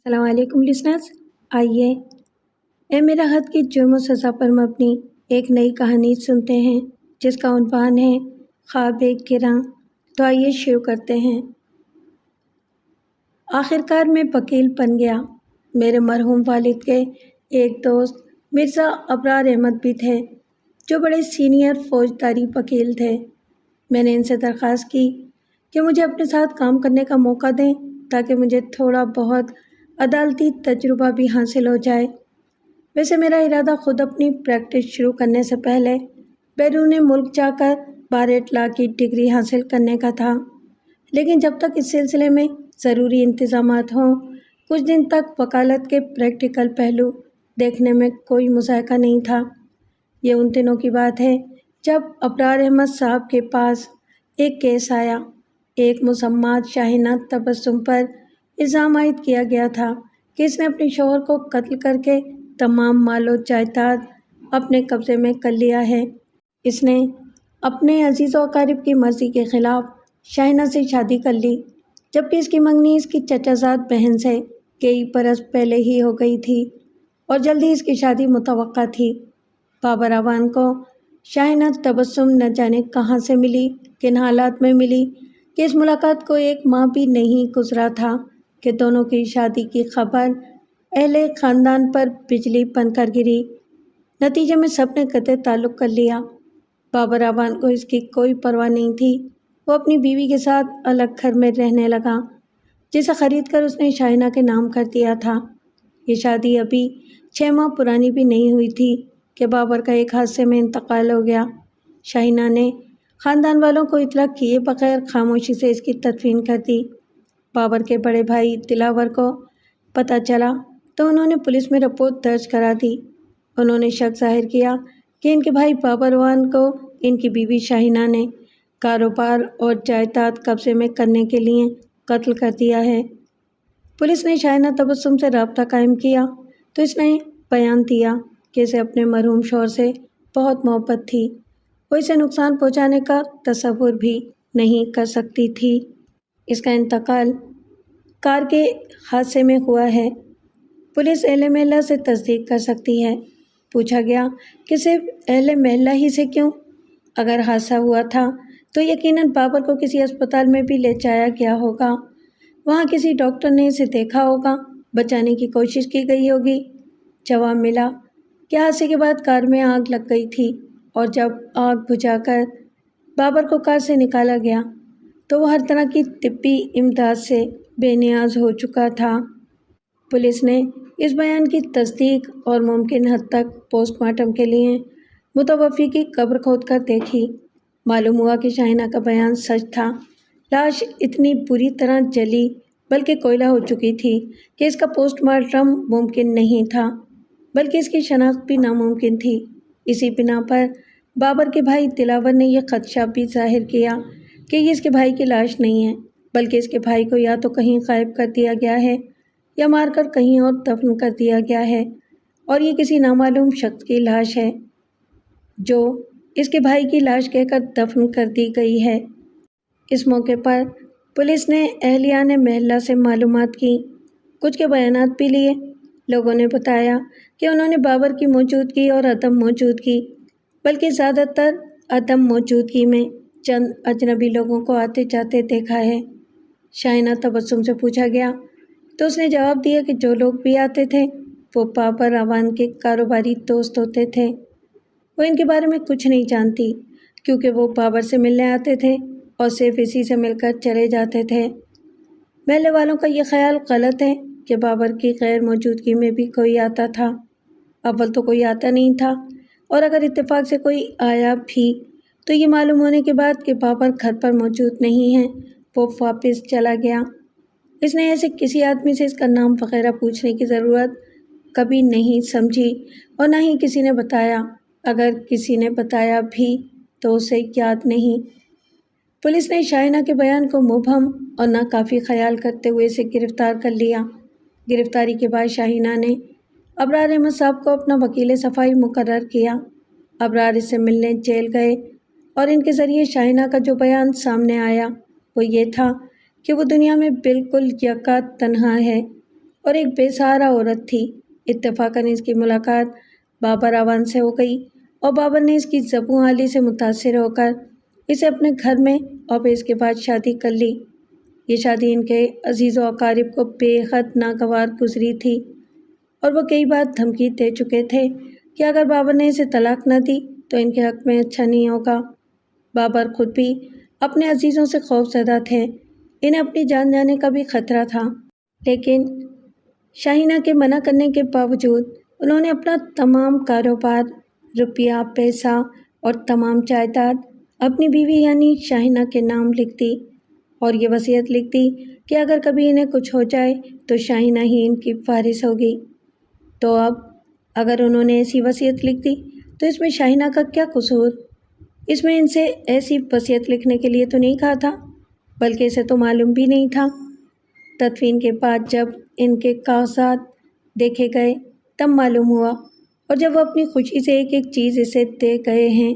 السلام علیکم لسنرز، آئیے اے میرا خط کی جرم و سزا پر مبنی ایک نئی کہانی سنتے ہیں جس کا عنوان ہے خواب ایک گراں۔ تو آئیے شروع کرتے ہیں۔ آخرکار میں وکیل بن گیا۔ میرے مرحوم والد کے ایک دوست مرزا ابرار احمد بھی تھے جو بڑے سینئر فوجداری وکیل تھے۔ میں نے ان سے درخواست کی کہ مجھے اپنے ساتھ کام کرنے کا موقع دیں تاکہ مجھے تھوڑا بہت عدالتی تجربہ بھی حاصل ہو جائے۔ ویسے میرا ارادہ خود اپنی پریکٹس شروع کرنے سے پہلے بیرون ملک جا کر بارٹ لا کی ڈگری حاصل کرنے کا تھا، لیکن جب تک اس سلسلے میں ضروری انتظامات ہوں کچھ دن تک وکالت کے پریکٹیکل پہلو دیکھنے میں کوئی مذائقہ نہیں تھا۔ یہ ان دنوں کی بات ہے جب ابرار احمد صاحب کے پاس ایک کیس آیا۔ ایک مسمات شاہینہ تبسم پر الزام عائد کیا گیا تھا کہ اس نے اپنے شوہر کو قتل کر کے تمام مال و جائیداد اپنے قبضے میں کر لیا ہے۔ اس نے اپنے عزیز و اقارب کی مرضی کے خلاف شاہینہ سے شادی کر لی، جبکہ اس کی منگنی اس کی چچا زاد بہن سے کئی برس پہلے ہی ہو گئی تھی اور جلد ہی اس کی شادی متوقع تھی۔ بابر اعوان کو شاہینہ تبسم نہ جانے کہاں سے ملی، کن حالات میں ملی کہ اس ملاقات کو ایک ماہ بھی نہیں گزرا تھا کہ دونوں کی شادی کی خبر اہل خاندان پر بجلی بن کر گری۔ نتیجے میں سب نے قطع تعلق کر لیا۔ بابر اعوان کو اس کی کوئی پرواہ نہیں تھی۔ وہ اپنی بیوی کے ساتھ الگ گھر میں رہنے لگا جسے خرید کر اس نے شاہینہ کے نام کر دیا تھا۔ یہ شادی ابھی 6 ماہ پرانی بھی نہیں ہوئی تھی کہ بابر کا ایک حادثے میں انتقال ہو گیا۔ شاہینہ نے خاندان والوں کو اطلاع کیے بغیر خاموشی سے اس کی تدفین کر دی۔ بابر کے بڑے بھائی دلاور کو پتہ چلا تو انہوں نے پولیس میں رپورٹ درج کرا دی۔ انہوں نے شک ظاہر کیا کہ ان کے بھائی بابر اعوان کو ان کی بیوی شاہینہ نے کاروبار اور جائیداد قبضے میں کرنے کے لیے قتل کر دیا ہے۔ پولیس نے شاہینہ تبسم سے رابطہ قائم کیا تو اس نے بیان دیا کہ اسے اپنے مرحوم شوہر سے بہت محبت تھی، وہ اسے نقصان پہنچانے کا تصور بھی نہیں کر سکتی تھی۔ اس کا انتقال کار کے حادثے میں ہوا ہے۔ پولیس اہل محلہ سے تصدیق کر سکتی ہے۔ پوچھا گیا کہ صرف اہل محلہ ہی سے کیوں؟ اگر حادثہ ہوا تھا تو یقیناً بابر کو کسی اسپتال میں بھی لے جایا گیا ہوگا، وہاں کسی ڈاکٹر نے اسے دیکھا ہوگا، بچانے کی کوشش کی گئی ہوگی۔ جواب ملا کہ حادثے کے بعد کار میں آگ لگ گئی تھی اور جب آگ بجھا کر بابر کو کار سے نکالا گیا تو وہ ہر طرح کی طبی امداد سے بے نیاز ہو چکا تھا۔ پولیس نے اس بیان کی تصدیق اور ممکن حد تک پوسٹ مارٹم کے لیے متوفی کی قبر کھود کر دیکھی۔ معلوم ہوا کہ شاہینہ کا بیان سچ تھا۔ لاش اتنی بری طرح جلی بلکہ کوئلہ ہو چکی تھی کہ اس کا پوسٹ مارٹم ممکن نہیں تھا، بلکہ اس کی شناخت بھی ناممکن تھی۔ اسی بنا پر بابر کے بھائی دلاور نے یہ خدشہ بھی ظاہر کیا کہ یہ اس کے بھائی کی لاش نہیں ہے، بلکہ اس کے بھائی کو یا تو کہیں غائب کر دیا گیا ہے یا مار کر کہیں اور دفن کر دیا گیا ہے اور یہ کسی نامعلوم شخص کی لاش ہے جو اس کے بھائی کی لاش کہہ کر دفن کر دی گئی ہے۔ اس موقع پر پولیس نے اہلیان محلہ سے معلومات کی، کچھ کے بیانات بھی لیے۔ لوگوں نے بتایا کہ انہوں نے بابر کی موجودگی اور عدم موجودگی، بلکہ زیادہ تر عدم موجودگی میں چند اجنبی لوگوں کو آتے جاتے دیکھا ہے۔ شاہینہ تبسم سے پوچھا گیا تو اس نے جواب دیا کہ جو لوگ بھی آتے تھے وہ بابر اعوان کے کاروباری دوست ہوتے تھے۔ وہ ان کے بارے میں کچھ نہیں جانتی کیونکہ وہ بابر سے ملنے آتے تھے اور صرف اسی سے مل کر چلے جاتے تھے۔ محلے والوں کا یہ خیال غلط ہے کہ بابر کی غیر موجودگی میں بھی کوئی آتا تھا۔ اول تو کوئی آتا نہیں تھا، اور اگر اتفاق سے کوئی آیا بھی تو یہ معلوم ہونے کے بعد کہ بابر گھر پر موجود نہیں ہے وہ واپس چلا گیا۔ اس نے ایسے کسی آدمی سے اس کا نام وغیرہ پوچھنے کی ضرورت کبھی نہیں سمجھی اور نہ ہی کسی نے بتایا، اگر کسی نے بتایا بھی تو اسے یاد نہیں۔ پولیس نے شاہینہ کے بیان کو مبہم اور ناکافی خیال کرتے ہوئے اسے گرفتار کر لیا۔ گرفتاری کے بعد شاہینہ نے ابرار احمد صاحب کو اپنا وکیل صفائی مقرر کیا۔ ابرار اس سے ملنے جیل گئے اور ان کے ذریعے شاہینہ کا جو بیان سامنے آیا وہ یہ تھا کہ وہ دنیا میں بالکل یکا تنہا ہے اور ایک بے سہارا عورت تھی۔ اتفاقاً اس کی ملاقات بابر اعوان سے ہو گئی اور بابر نے اس کی زبوں حالی سے متاثر ہو کر اسے اپنے گھر میں اور پھر اس کے بعد شادی کر لی۔ یہ شادی ان کے عزیز و اقارب کو بے حد ناگوار گزری تھی اور وہ کئی بار دھمکی دے چکے تھے کہ اگر بابر نے اسے طلاق نہ دی تو ان کے حق میں اچھا نہیں ہوگا۔ بابر خود بھی اپنے عزیزوں سے خوف زدہ تھے، انہیں اپنی جان جانے کا بھی خطرہ تھا، لیکن شاہینہ کے منع کرنے کے باوجود انہوں نے اپنا تمام کاروبار، روپیہ پیسہ اور تمام جائیداد اپنی بیوی یعنی شاہینہ کے نام لکھ دی اور یہ وصیت لکھ دی کہ اگر کبھی انہیں کچھ ہو جائے تو شاہینہ ہی ان کی وارث ہوگی۔ تو اب اگر انہوں نے ایسی وصیت لکھ دی تو اس میں شاہینہ کا کیا قصور؟ اس میں ان سے ایسی وصیت لکھنے کے لیے تو نہیں کہا تھا، بلکہ اسے تو معلوم بھی نہیں تھا۔ تدفین کے بعد جب ان کے کاغذات دیکھے گئے تب معلوم ہوا، اور جب وہ اپنی خوشی سے ایک ایک چیز اسے دے گئے ہیں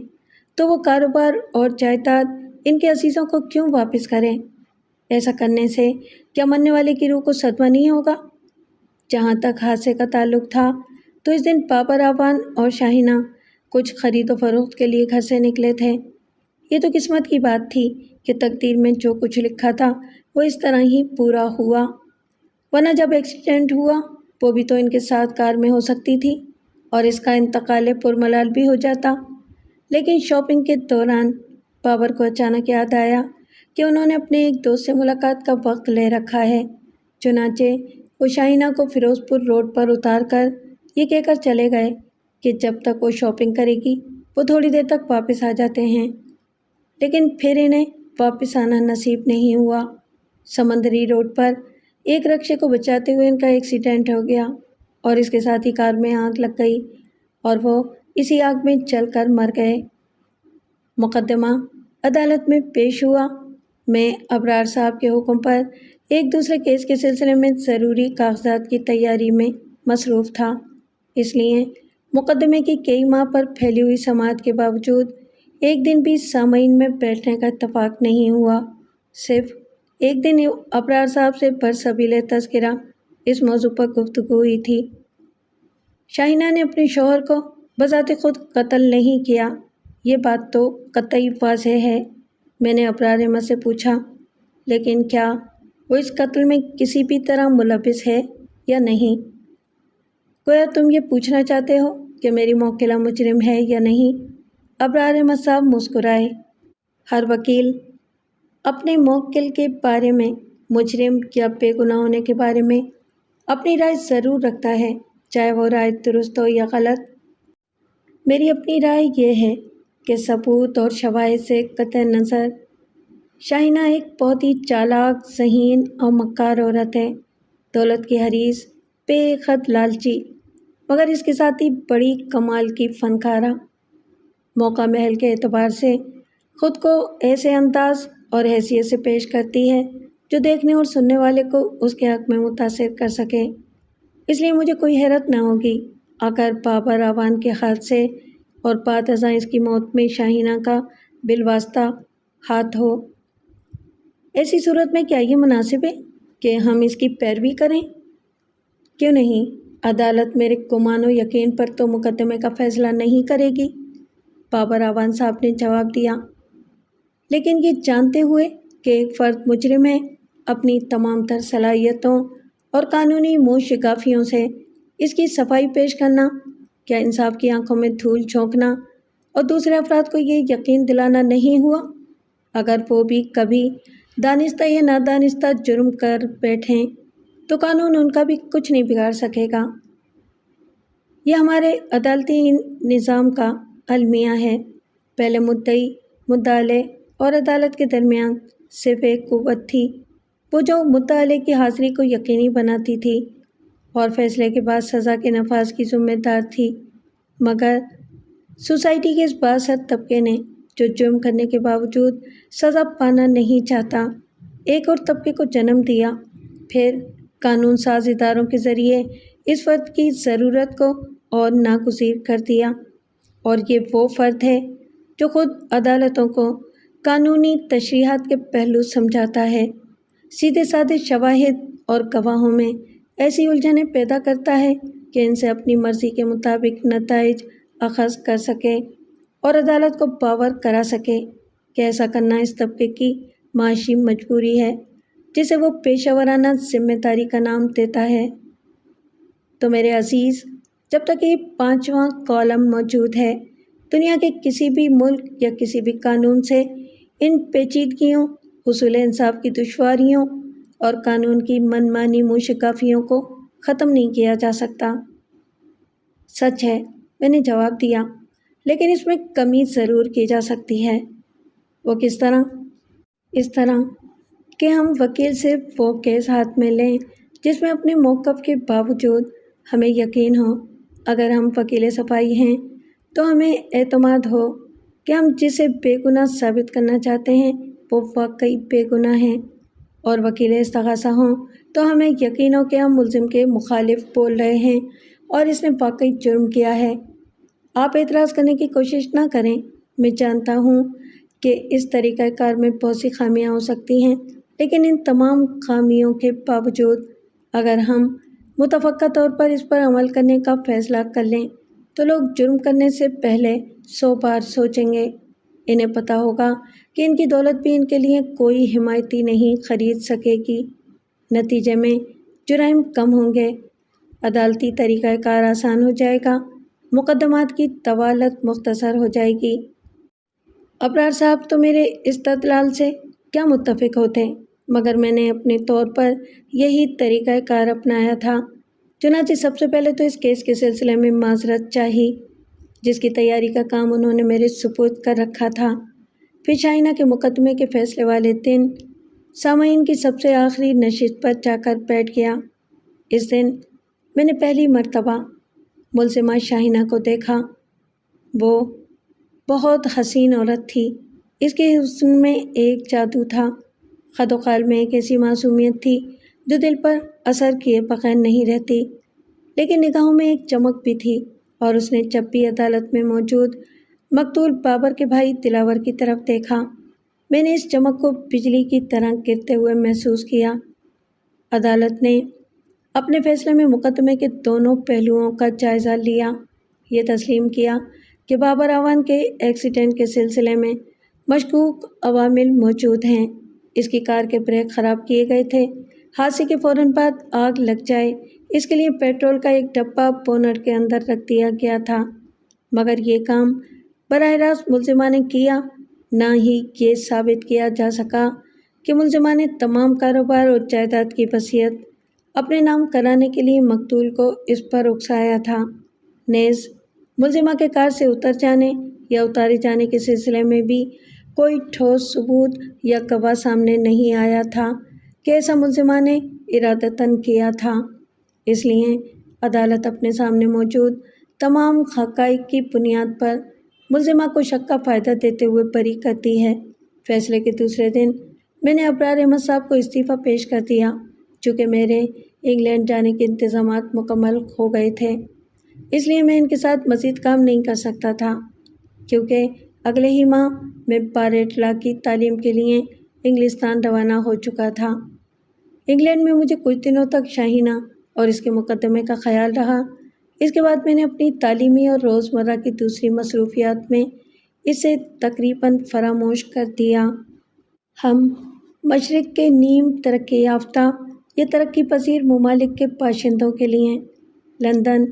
تو وہ کاروبار اور جائیداد ان کے عزیزوں کو کیوں واپس کریں؟ ایسا کرنے سے کیا مرنے والے کی روح کو صدمہ نہیں ہوگا؟ جہاں تک حادثے کا تعلق تھا تو اس دن بابر اعوان اور شاہینہ کچھ خرید و فروخت کے لیے گھر سے نکلے تھے۔ یہ تو قسمت کی بات تھی کہ تقدیر میں جو کچھ لکھا تھا وہ اس طرح ہی پورا ہوا، ورنہ جب ایکسیڈنٹ ہوا وہ بھی تو ان کے ساتھ کار میں ہو سکتی تھی اور اس کا انتقال پرملال بھی ہو جاتا۔ لیکن شاپنگ کے دوران بابر کو اچانک یاد آیا کہ انہوں نے اپنے ایک دوست سے ملاقات کا وقت لے رکھا ہے، چنانچہ وہ شاہینہ کو فیروز پور روڈ پر اتار کر یہ کہہ کر چلے گئے کہ جب تک وہ شاپنگ کرے گی وہ تھوڑی دیر تک واپس آ جاتے ہیں، لیکن پھر انہیں واپس آنا نصیب نہیں ہوا۔ سمندری روڈ پر ایک رکشے کو بچاتے ہوئے ان کا ایکسیڈنٹ ہو گیا اور اس کے ساتھ ہی کار میں آگ لگ گئی اور وہ اسی آگ میں جل کر مر گئے۔ مقدمہ عدالت میں پیش ہوا۔ میں ابرار صاحب کے حکم پر ایک دوسرے کیس کے سلسلے میں ضروری کاغذات کی تیاری میں مصروف تھا، اس لیے مقدمے کی کئی ماہ پر پھیلی ہوئی سماعت کے باوجود ایک دن بھی سامعین میں بیٹھنے کا اتفاق نہیں ہوا۔ صرف ایک دن ابرار صاحب سے برسبیل تذکرہ اس موضوع پر گفتگو ہوئی تھی۔ شاہینہ نے اپنے شوہر کو بذات خود قتل نہیں کیا، یہ بات تو قطعی واضح ہے۔ میں نے ابرار احمد سے پوچھا، لیکن کیا وہ اس قتل میں کسی بھی طرح ملوث ہے یا نہیں؟ گویا تم یہ پوچھنا چاہتے ہو کہ میری موکلہ مجرم ہے یا نہیں؟ ابرار احمد صاحب مسکرائے۔ ہر وکیل اپنے موکل کے بارے میں، مجرم یا بے گناہ ہونے کے بارے میں اپنی رائے ضرور رکھتا ہے، چاہے وہ رائے درست ہو یا غلط۔ میری اپنی رائے یہ ہے کہ ثبوت اور شواہد سے قطع نظر شاہینہ ایک بہت ہی چالاک، ذہین اور مکار عورت ہے، دولت کی حریص، بے حد لالچی، مگر اس کے ساتھ ہی بڑی کمال کی فنکارہ۔ موقع محل کے اعتبار سے خود کو ایسے انداز اور حیثیت سے پیش کرتی ہے جو دیکھنے اور سننے والے کو اس کے حق میں متاثر کر سکے۔ اس لیے مجھے کوئی حیرت نہ ہوگی اگر بابر اعوان کے حادثے اور بعد ازاں اس کی موت میں شاہینہ کا بالواسطہ ہاتھ ہو۔ ایسی صورت میں کیا یہ مناسب ہے کہ ہم اس کی پیروی کریں؟ کیوں نہیں؟ عدالت میرے گمان و یقین پر تو مقدمے کا فیصلہ نہیں کرے گی، بابر اعوان صاحب نے جواب دیا۔ لیکن یہ جانتے ہوئے کہ ایک فرد مجرم ہے، اپنی تمام تر صلاحیتوں اور قانونی منہ شگافیوں سے اس کی صفائی پیش کرنا، کیا انصاف کی آنکھوں میں دھول جھونکنا اور دوسرے افراد کو یہ یقین دلانا نہیں ہوا؟ اگر وہ بھی کبھی دانستہ یا نادانستہ جرم کر بیٹھیں تو قانون ان کا بھی کچھ نہیں بگاڑ سکے گا۔ یہ ہمارے عدالتی نظام کا المیہ ہے۔ پہلے مدعی، مدعا علیہ اور عدالت کے درمیان صرف ایک قوت تھی، وہ جو مدعا علیہ کی حاضری کو یقینی بناتی تھی اور فیصلے کے بعد سزا کے نفاذ کی ذمہ دار تھی۔ مگر سوسائٹی کے اس بااثر طبقے نے جو جرم کرنے کے باوجود سزا پانا نہیں چاہتا، ایک اور طبقے کو جنم دیا، پھر قانون ساز اداروں کے ذریعے اس فرد کی ضرورت کو اور ناگزیر کر دیا، اور یہ وہ فرد ہے جو خود عدالتوں کو قانونی تشریحات کے پہلو سمجھاتا ہے، سیدھے سادے شواہد اور گواہوں میں ایسی الجھنیں پیدا کرتا ہے کہ ان سے اپنی مرضی کے مطابق نتائج اخذ کر سکے اور عدالت کو باور کرا سکے کہ ایسا کرنا اس طبقے کی معاشی مجبوری ہے جسے وہ پیشہ ورانہ ذمہ داری کا نام دیتا ہے۔ تو میرے عزیز، جب تک یہ 5واں کالم موجود ہے، دنیا کے کسی بھی ملک یا کسی بھی قانون سے ان پیچیدگیوں، حصول انصاف کی دشواریوں اور قانون کی من مانی موشقافیوں کو ختم نہیں کیا جا سکتا۔ سچ ہے، میں نے جواب دیا، لیکن اس میں کمی ضرور کی جا سکتی ہے۔ وہ کس طرح؟ اس طرح کہ ہم وکیل سے وہ کیس ہاتھ میں لیں جس میں اپنے موقف کے باوجود ہمیں یقین ہو، اگر ہم وکیل صفائی ہیں تو ہمیں اعتماد ہو کہ ہم جسے بے گناہ ثابت کرنا چاہتے ہیں وہ واقعی بے گناہ ہیں، اور وکیل استغاثہ ہوں تو ہمیں یقین ہو کہ ہم ملزم کے مخالف بول رہے ہیں اور اس نے واقعی جرم کیا ہے۔ آپ اعتراض کرنے کی کوشش نہ کریں، میں جانتا ہوں کہ اس طریقہ کار میں بہت سی خامیاں ہو سکتی ہیں، لیکن ان تمام خامیوں کے باوجود اگر ہم متفقہ طور پر اس پر عمل کرنے کا فیصلہ کر لیں تو لوگ جرم کرنے سے پہلے 100 بار سوچیں گے۔ انہیں پتہ ہوگا کہ ان کی دولت بھی ان کے لیے کوئی حمایتی نہیں خرید سکے گی۔ نتیجے میں جرائم کم ہوں گے، عدالتی طریقہ کار آسان ہو جائے گا، مقدمات کی طوالت مختصر ہو جائے گی۔ ابرار صاحب تو میرے استدلال سے کیا متفق ہوتے، مگر میں نے اپنے طور پر یہی طریقہ کار اپنایا تھا۔ چنانچہ سب سے پہلے تو اس کیس کے سلسلے میں معذرت چاہی، جس کی تیاری کا کام انہوں نے میرے سپرد کر رکھا تھا۔ پھر شاہینہ کے مقدمے کے فیصلے والے دن سامعین کی سب سے آخری نشست پر جا کر بیٹھ گیا۔ اس دن میں نے پہلی مرتبہ ملزمہ شاہینہ کو دیکھا۔ وہ بہت حسین عورت تھی۔ اس کے حسن میں ایک جادو تھا، خد و خال میں ایک ایسی معصومیت تھی جو دل پر اثر کیے بغیر نہیں رہتی، لیکن نگاہوں میں ایک چمک بھی تھی، اور اس نے جب بھی عدالت میں موجود مقتول بابر کے بھائی دلاور کی طرف دیکھا، میں نے اس چمک کو بجلی کی طرح گرتے ہوئے محسوس کیا۔ عدالت نے اپنے فیصلے میں مقدمے کے دونوں پہلوؤں کا جائزہ لیا، یہ تسلیم کیا کہ بابر اعوان کے ایکسیڈنٹ کے سلسلے میں مشکوک عوامل موجود ہیں۔ اس کی کار کے بریک خراب کیے گئے تھے، حادثے کے فوراً بعد آگ لگ جائے اس کے لیے پیٹرول کا ایک ڈبہ بونٹ کے اندر رکھ دیا گیا تھا، مگر یہ کام براہ راست ملزمہ نے کیا، نہ ہی یہ ثابت کیا جا سکا کہ ملزمہ نے تمام کاروبار اور جائیداد کی وصیت اپنے نام کرانے کے لیے مقتول کو اس پر اکسایا تھا۔ نیز ملزمہ کے کار سے اتر جانے یا اتارے جانے کے سلسلے میں بھی کوئی ٹھوس ثبوت یا گواہ سامنے نہیں آیا تھا کہ ایسا ملزمہ نے ارادتاً کیا تھا۔ اس لیے عدالت اپنے سامنے موجود تمام حقائق کی بنیاد پر ملزمہ کو شک کا فائدہ دیتے ہوئے بری کرتی ہے۔ فیصلے کے دوسرے دن میں نے ابرار احمد صاحب کو استعفیٰ پیش کر دیا، چونکہ میرے انگلینڈ جانے کے انتظامات مکمل ہو گئے تھے، اس لیے میں ان کے ساتھ مزید کام نہیں کر سکتا تھا، کیونکہ اگلے ہی ماہ میں بارڈ لا کی تعلیم کے لیے انگلستان روانہ ہو چکا تھا۔ انگلینڈ میں مجھے کچھ دنوں تک شاہینہ اور اس کے مقدمے کا خیال رہا۔ اس کے بعد میں نے اپنی تعلیمی اور روزمرہ کی دوسری مصروفیات میں اسے تقریباً فراموش کر دیا۔ ہم مشرق کے نیم ترقی یافتہ یا ترقی پذیر ممالک کے باشندوں کے لیے لندن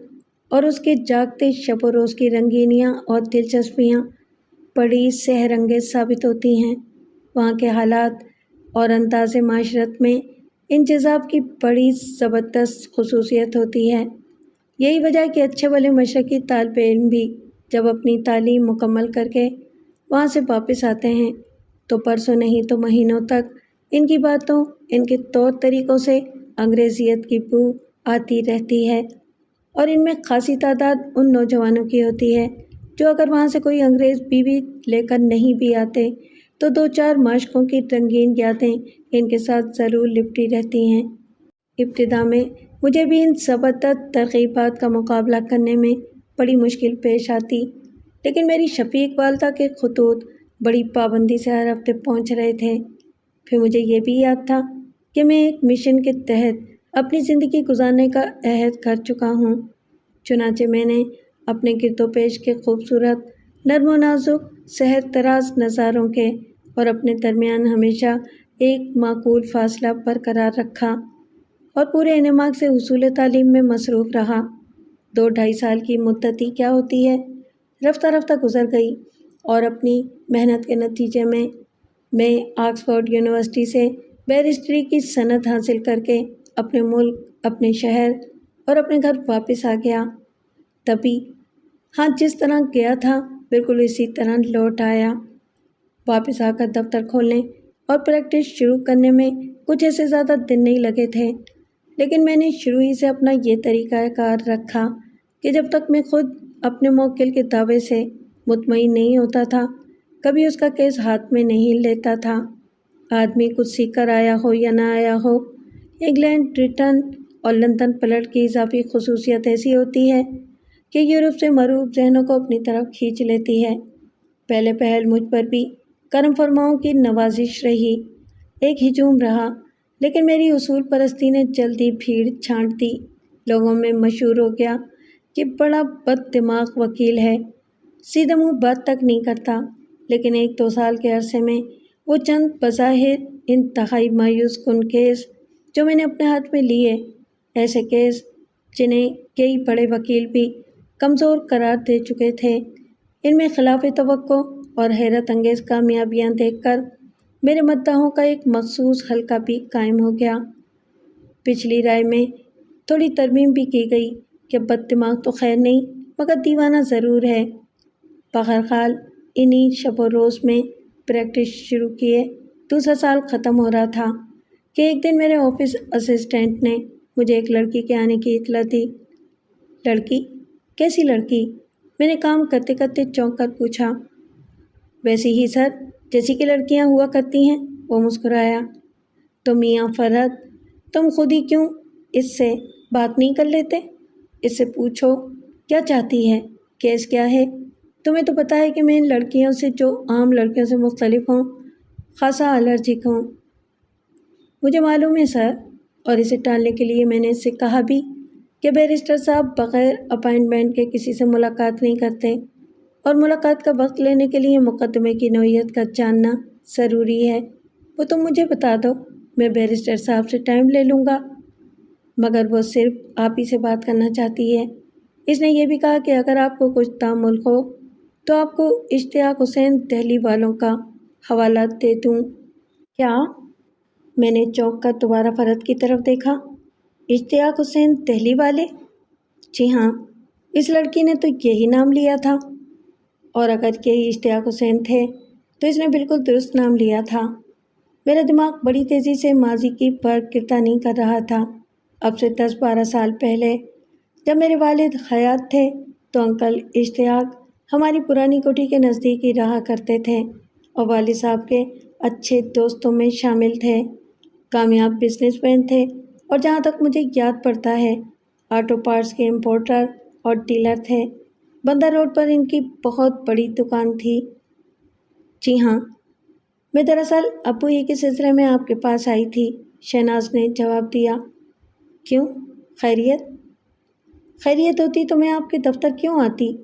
اور اس کے جاگتے شب و روز کی رنگینیاں اور دلچسپیاں بڑی سحر انگیز ثابت ہوتی ہیں۔ وہاں کے حالات اور انداز معاشرت میں انجذاب کی بڑی زبردست خصوصیت ہوتی ہے۔ یہی وجہ ہے کہ اچھے بھلے مشرقی طالب علم بھی جب اپنی تعلیم مکمل کر کے وہاں سے واپس آتے ہیں تو برسوں نہیں تو مہینوں تک ان کی باتوں، ان کے طور طریقوں سے انگریزیت کی بو آتی رہتی ہے، اور ان میں خاصی تعداد ان نوجوانوں کی ہوتی ہے جو اگر وہاں سے کوئی انگریز بیوی لے کر نہیں بھی آتے تو 2-4 مشقوں کی رنگین یادیں ان کے ساتھ ضرور لپٹی رہتی ہیں۔ ابتدا میں مجھے بھی ان زبردست ترغیبات کا مقابلہ کرنے میں بڑی مشکل پیش آتی، لیکن میری شفیق والدہ کے خطوط بڑی پابندی سے ہر ہفتے پہنچ رہے تھے۔ پھر مجھے یہ بھی یاد تھا کہ میں ایک مشن کے تحت اپنی زندگی گزارنے کا عہد کر چکا ہوں۔ چنانچہ میں نے اپنے گرد و پیش کے خوبصورت، نرم و نازک، صحت طراز نظاروں کے اور اپنے درمیان ہمیشہ ایک معقول فاصلہ برقرار رکھا اور پورے انہماک سے حصول تعلیم میں مصروف رہا۔ 2-2.5 سال کی مدت ہی کیا ہوتی ہے، رفتہ رفتہ گزر گئی، اور اپنی محنت کے نتیجے میں آکسفورڈ یونیورسٹی سے بیرسٹری کی سند حاصل کر کے اپنے ملک، اپنے شہر اور اپنے گھر واپس آ گیا۔ تبھی جس طرح گیا تھا بالکل اسی طرح لوٹ آیا۔ واپس آ کر دفتر کھولنے اور پریکٹس شروع کرنے میں کچھ ایسے زیادہ دن نہیں لگے تھے، لیکن میں نے شروع ہی سے اپنا یہ طریقہ کار رکھا کہ جب تک میں خود اپنے موکل کے دعوے سے مطمئن نہیں ہوتا تھا، کبھی اس کا کیس ہاتھ میں نہیں لیتا تھا۔ آدمی کچھ سیکھ کر آیا ہو یا نہ آیا ہو، انگلینڈ، برٹن اور لندن پلٹ کی اضافی خصوصیت ایسی ہوتی ہے کہ یورپ سے معروف ذہنوں کو اپنی طرف کھینچ لیتی ہے۔ پہلے پہل مجھ پر بھی کرم فرماؤں کی نوازش رہی، ایک ہجوم رہا، لیکن میری اصول پرستی نے جلدی بھیڑ چھانٹ دی۔ لوگوں میں مشہور ہو گیا کہ بڑا بد دماغ وکیل ہے، سیدھے منہ بات تک نہیں کرتا، لیکن 1-2 سال کے عرصے میں وہ چند بظاہر انتہائی مایوس کن کیس جو میں نے اپنے ہاتھ میں لیے، ایسے کیس جنہیں کئی بڑے وکیل بھی کمزور قرار دے چکے تھے، ان میں خلاف توقع اور حیرت انگیز کامیابیاں دیکھ کر میرے مداحوں کا ایک مخصوص حلقہ بھی قائم ہو گیا۔ پچھلی رائے میں تھوڑی ترمیم بھی کی گئی کہ بد دماغ تو خیر نہیں مگر دیوانہ ضرور ہے۔ بہرحال انہی شب و روز میں پریکٹس شروع کیے 2 سال ختم ہو رہا تھا کہ ایک دن میرے آفس اسسٹنٹ نے مجھے ایک لڑکی کے آنے کی اطلاع دی۔ لڑکی؟ کیسی لڑکی؟ میں نے کام کرتے کرتے چونک کر پوچھا۔ ویسی ہی سر، جیسی کہ لڑکیاں ہوا کرتی ہیں، وہ مسکرایا۔ تو میاں فرحت، تم خود ہی کیوں اس سے بات نہیں کر لیتے؟ اس سے پوچھو کیا چاہتی ہے، کیس کیا ہے؟ تمہیں تو پتہ ہے کہ میں ان لڑکیوں سے جو عام لڑکیوں سے مختلف ہوں، خاصا الرجک ہوں۔ مجھے معلوم ہے سر، اور اسے ٹالنے کے لیے میں نے اس سے کہا بھی کہ بیرسٹر صاحب بغیر اپائنٹمنٹ کے کسی سے ملاقات نہیں کرتے، اور ملاقات کا وقت لینے کے لیے مقدمے کی نوعیت کا جاننا ضروری ہے۔ وہ تم مجھے بتا دو، میں بیرسٹر صاحب سے ٹائم لے لوں گا۔ مگر وہ صرف آپ ہی سے بات کرنا چاہتی ہے۔ اس نے یہ بھی کہا کہ اگر آپ کو کچھ تعامل ہو تو آپ کو اشتیاق حسین دہلی والوں کا حوالہ دے دوں۔ کیا؟ میں نے چونک کر دوبارہ فرحت کی طرف دیکھا۔ اشتیاق حسین دہلی والے؟ جی ہاں، اس لڑکی نے تو یہی نام لیا تھا، اور اگر یہی اشتیاق حسین تھے تو اس نے بالکل درست نام لیا تھا۔ میرا دماغ بڑی تیزی سے ماضی کی برگردانی کر رہا تھا۔ اب سے 10-12 سال پہلے جب میرے والد حیات تھے تو انکل اشتیاق ہماری پرانی کوٹھی کے نزدیک ہی رہا کرتے تھے اور والد صاحب کے اچھے دوستوں میں شامل تھے۔ کامیاب بزنس مین تھے، اور جہاں تک مجھے یاد پڑتا ہے آٹو پارٹس کے امپورٹر اور ڈیلر تھے۔ بندر روڈ پر ان کی بہت بڑی دکان تھی۔ جی ہاں، میں دراصل ابو ہی کے سلسلے میں آپ کے پاس آئی تھی، شہناز نے جواب دیا۔ کیوں؟ خیریت؟ خیریت ہوتی تو میں آپ کے دفتر کیوں آتی؟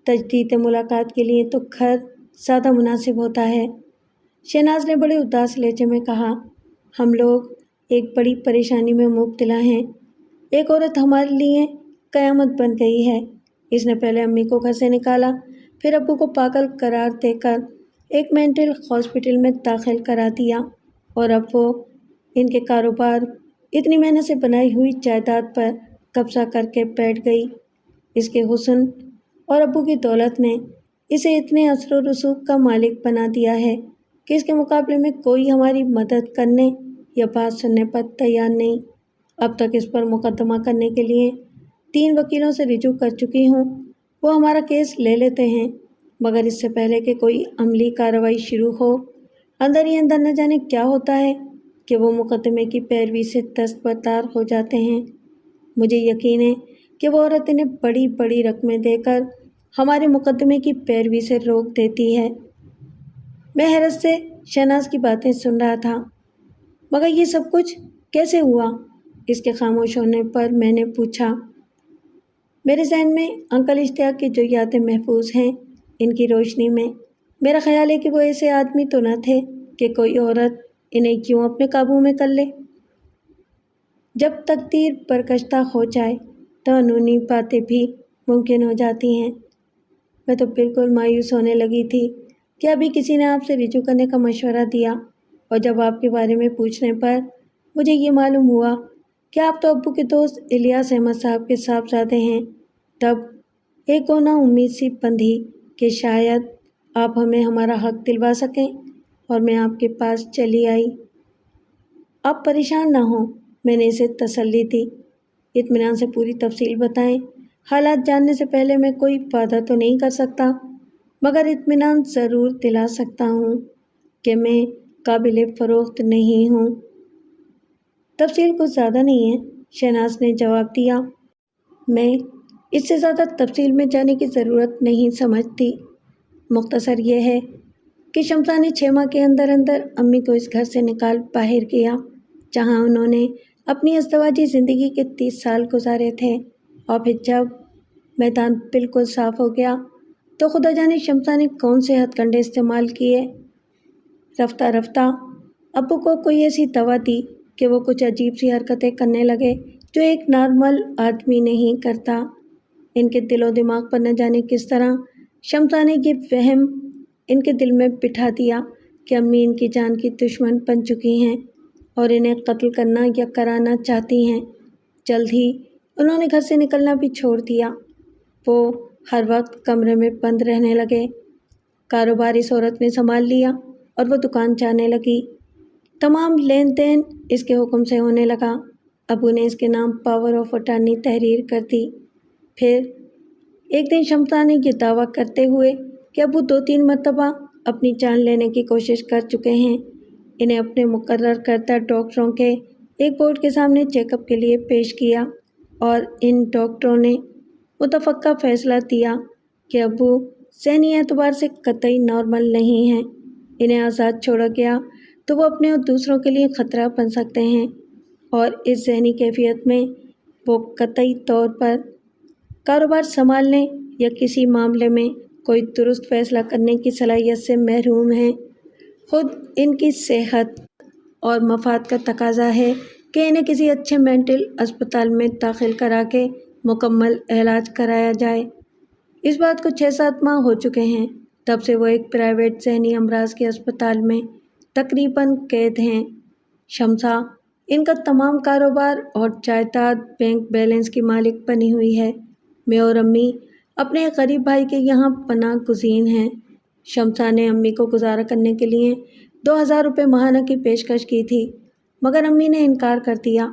تجدید ملاقات کے لیے تو گھر زیادہ مناسب ہوتا ہے، شہناز نے بڑے اداس لہجے میں کہا۔ ہم لوگ ایک بڑی پریشانی میں مبتلا ہیں۔ ایک عورت ہمارے لیے قیامت بن گئی ہے۔ اس نے پہلے امی کو گھر سے نکالا، پھر ابو کو پاگل قرار دے کر ایک مینٹل ہاسپٹل میں داخل کرا دیا، اور اب وہ ان کے کاروبار، اتنی محنت سے بنائی ہوئی جائیداد پر قبضہ کر کے بیٹھ گئی۔ اس کے حسن اور ابو کی دولت نے اسے اتنے اثر و رسوخ کا مالک بنا دیا ہے کہ اس کے مقابلے میں کوئی ہماری مدد کرنے یا بات سننے پر تیار نہیں۔ اب تک اس پر مقدمہ کرنے کے لیے 3 وکیلوں سے رجوع کر چکی ہوں۔ وہ ہمارا کیس لے لیتے ہیں، مگر اس سے پہلے کہ کوئی عملی کارروائی شروع ہو، اندر ہی اندر نہ جانے کیا ہوتا ہے کہ وہ مقدمے کی پیروی سے دستبردار ہو جاتے ہیں۔ مجھے یقین ہے کہ وہ عورت انہیں بڑی بڑی رقمیں دے کر ہمارے مقدمے کی پیروی سے روک دیتی ہے۔ میں حیرت سے شہناز کی باتیں سن رہا تھا۔ مگر یہ سب کچھ کیسے ہوا؟ اس کے خاموش ہونے پر میں نے پوچھا۔ میرے ذہن میں انکل اشتیاق کی جو یادیں محفوظ ہیں، ان کی روشنی میں میرا خیال ہے کہ وہ ایسے آدمی تو نہ تھے کہ کوئی عورت انہیں کیوں اپنے قابو میں کر لے۔ جب تقدیر پرکشتہ ہو جائے تو قانونی باتیں بھی ممکن ہو جاتی ہیں۔ میں تو بالکل مایوس ہونے لگی تھی کہ ابھی کسی نے آپ سے رجوع کرنے کا مشورہ دیا، اور جب آپ کے بارے میں پوچھنے پر مجھے یہ معلوم ہوا کہ آپ تو ابو کے دوست الیاس احمد صاحب کے صاحبزادے ہیں، تب ایک نا امید سی بندھی کہ شاید آپ ہمیں ہمارا حق دلوا سکیں، اور میں آپ کے پاس چلی آئی۔ آپ پریشان نہ ہوں، میں نے اسے تسلی دی۔ اطمینان سے پوری تفصیل بتائیں۔ حالات جاننے سے پہلے میں کوئی وعدہ تو نہیں کر سکتا، مگر اطمینان ضرور دلا سکتا ہوں کہ میں قابل فروخت نہیں ہوں۔ تفصیل کچھ زیادہ نہیں ہے، شہناز نے جواب دیا۔ میں اس سے زیادہ تفصیل میں جانے کی ضرورت نہیں سمجھتی۔ مختصر یہ ہے کہ شمسا نے 6 ماہ کے اندر اندر امی کو اس گھر سے نکال باہر کیا جہاں انہوں نے اپنی ازدواجی زندگی کے 30 سال گزارے تھے، اور پھر جب میدان بالکل صاف ہو گیا تو خدا جانے شمسا نے کون سے ہتھ کنڈے استعمال کیے۔ رفتہ رفتہ ابو کو کوئی ایسی دوا دی کہ وہ کچھ عجیب سی حرکتیں کرنے لگے جو ایک نارمل آدمی نہیں کرتا۔ ان کے دل و دماغ پر نہ جانے کس طرح شمسا نے یہ وہم ان کے دل میں بٹھا دیا کہ امی ان کی جان کی دشمن بن چکی ہیں اور انہیں قتل کرنا یا کرانا چاہتی ہیں۔ جلد ہی انہوں نے گھر سے نکلنا بھی چھوڑ دیا۔ وہ ہر وقت کمرے میں بند رہنے لگے۔ کاروبار اس عورت نے سنبھال لیا اور وہ دکان جانے لگی۔ تمام لین دین اس کے حکم سے ہونے لگا۔ ابو نے اس کے نام پاور آف اٹارنی تحریر کر دی۔ پھر ایک دن شمسا نے یہ دعویٰ کرتے ہوئے کہ ابو 2-3 مرتبہ اپنی جان لینے کی کوشش کر چکے ہیں، انہیں اپنے مقرر کردہ ڈاکٹروں کے ایک بورڈ کے سامنے چیک اپ کے لیے پیش کیا، اور ان ڈاکٹروں نے متفقہ فیصلہ دیا کہ ابو ذہنی اعتبار سے قطعی نارمل نہیں ہیں۔ انہیں آزاد چھوڑا گیا تو وہ اپنے اور دوسروں کے لیے خطرہ بن سکتے ہیں، اور اس ذہنی کیفیت میں وہ قطعی طور پر کاروبار سنبھالنے یا کسی معاملے میں کوئی درست فیصلہ کرنے کی صلاحیت سے محروم ہیں۔ خود ان کی صحت اور مفاد کا تقاضا ہے کہ انہیں کسی اچھے مینٹل اسپتال میں داخل کرا کے مکمل علاج کرایا جائے۔ اس بات کو 6-7 ماہ ہو چکے ہیں، تب سے وہ ایک پرائیویٹ ذہنی امراض کے اسپتال میں تقریباً قید ہیں۔ شمسا ان کا تمام کاروبار اور جائیداد بینک بیلنس کی مالک بنی ہوئی ہے۔ میں اور امی اپنے ایک غریب بھائی کے یہاں پناہ گزین ہیں۔ شمسا نے امی کو گزارا کرنے کے لیے 2000 روپے ماہانہ کی پیشکش کی تھی، مگر امی نے انکار کر دیا۔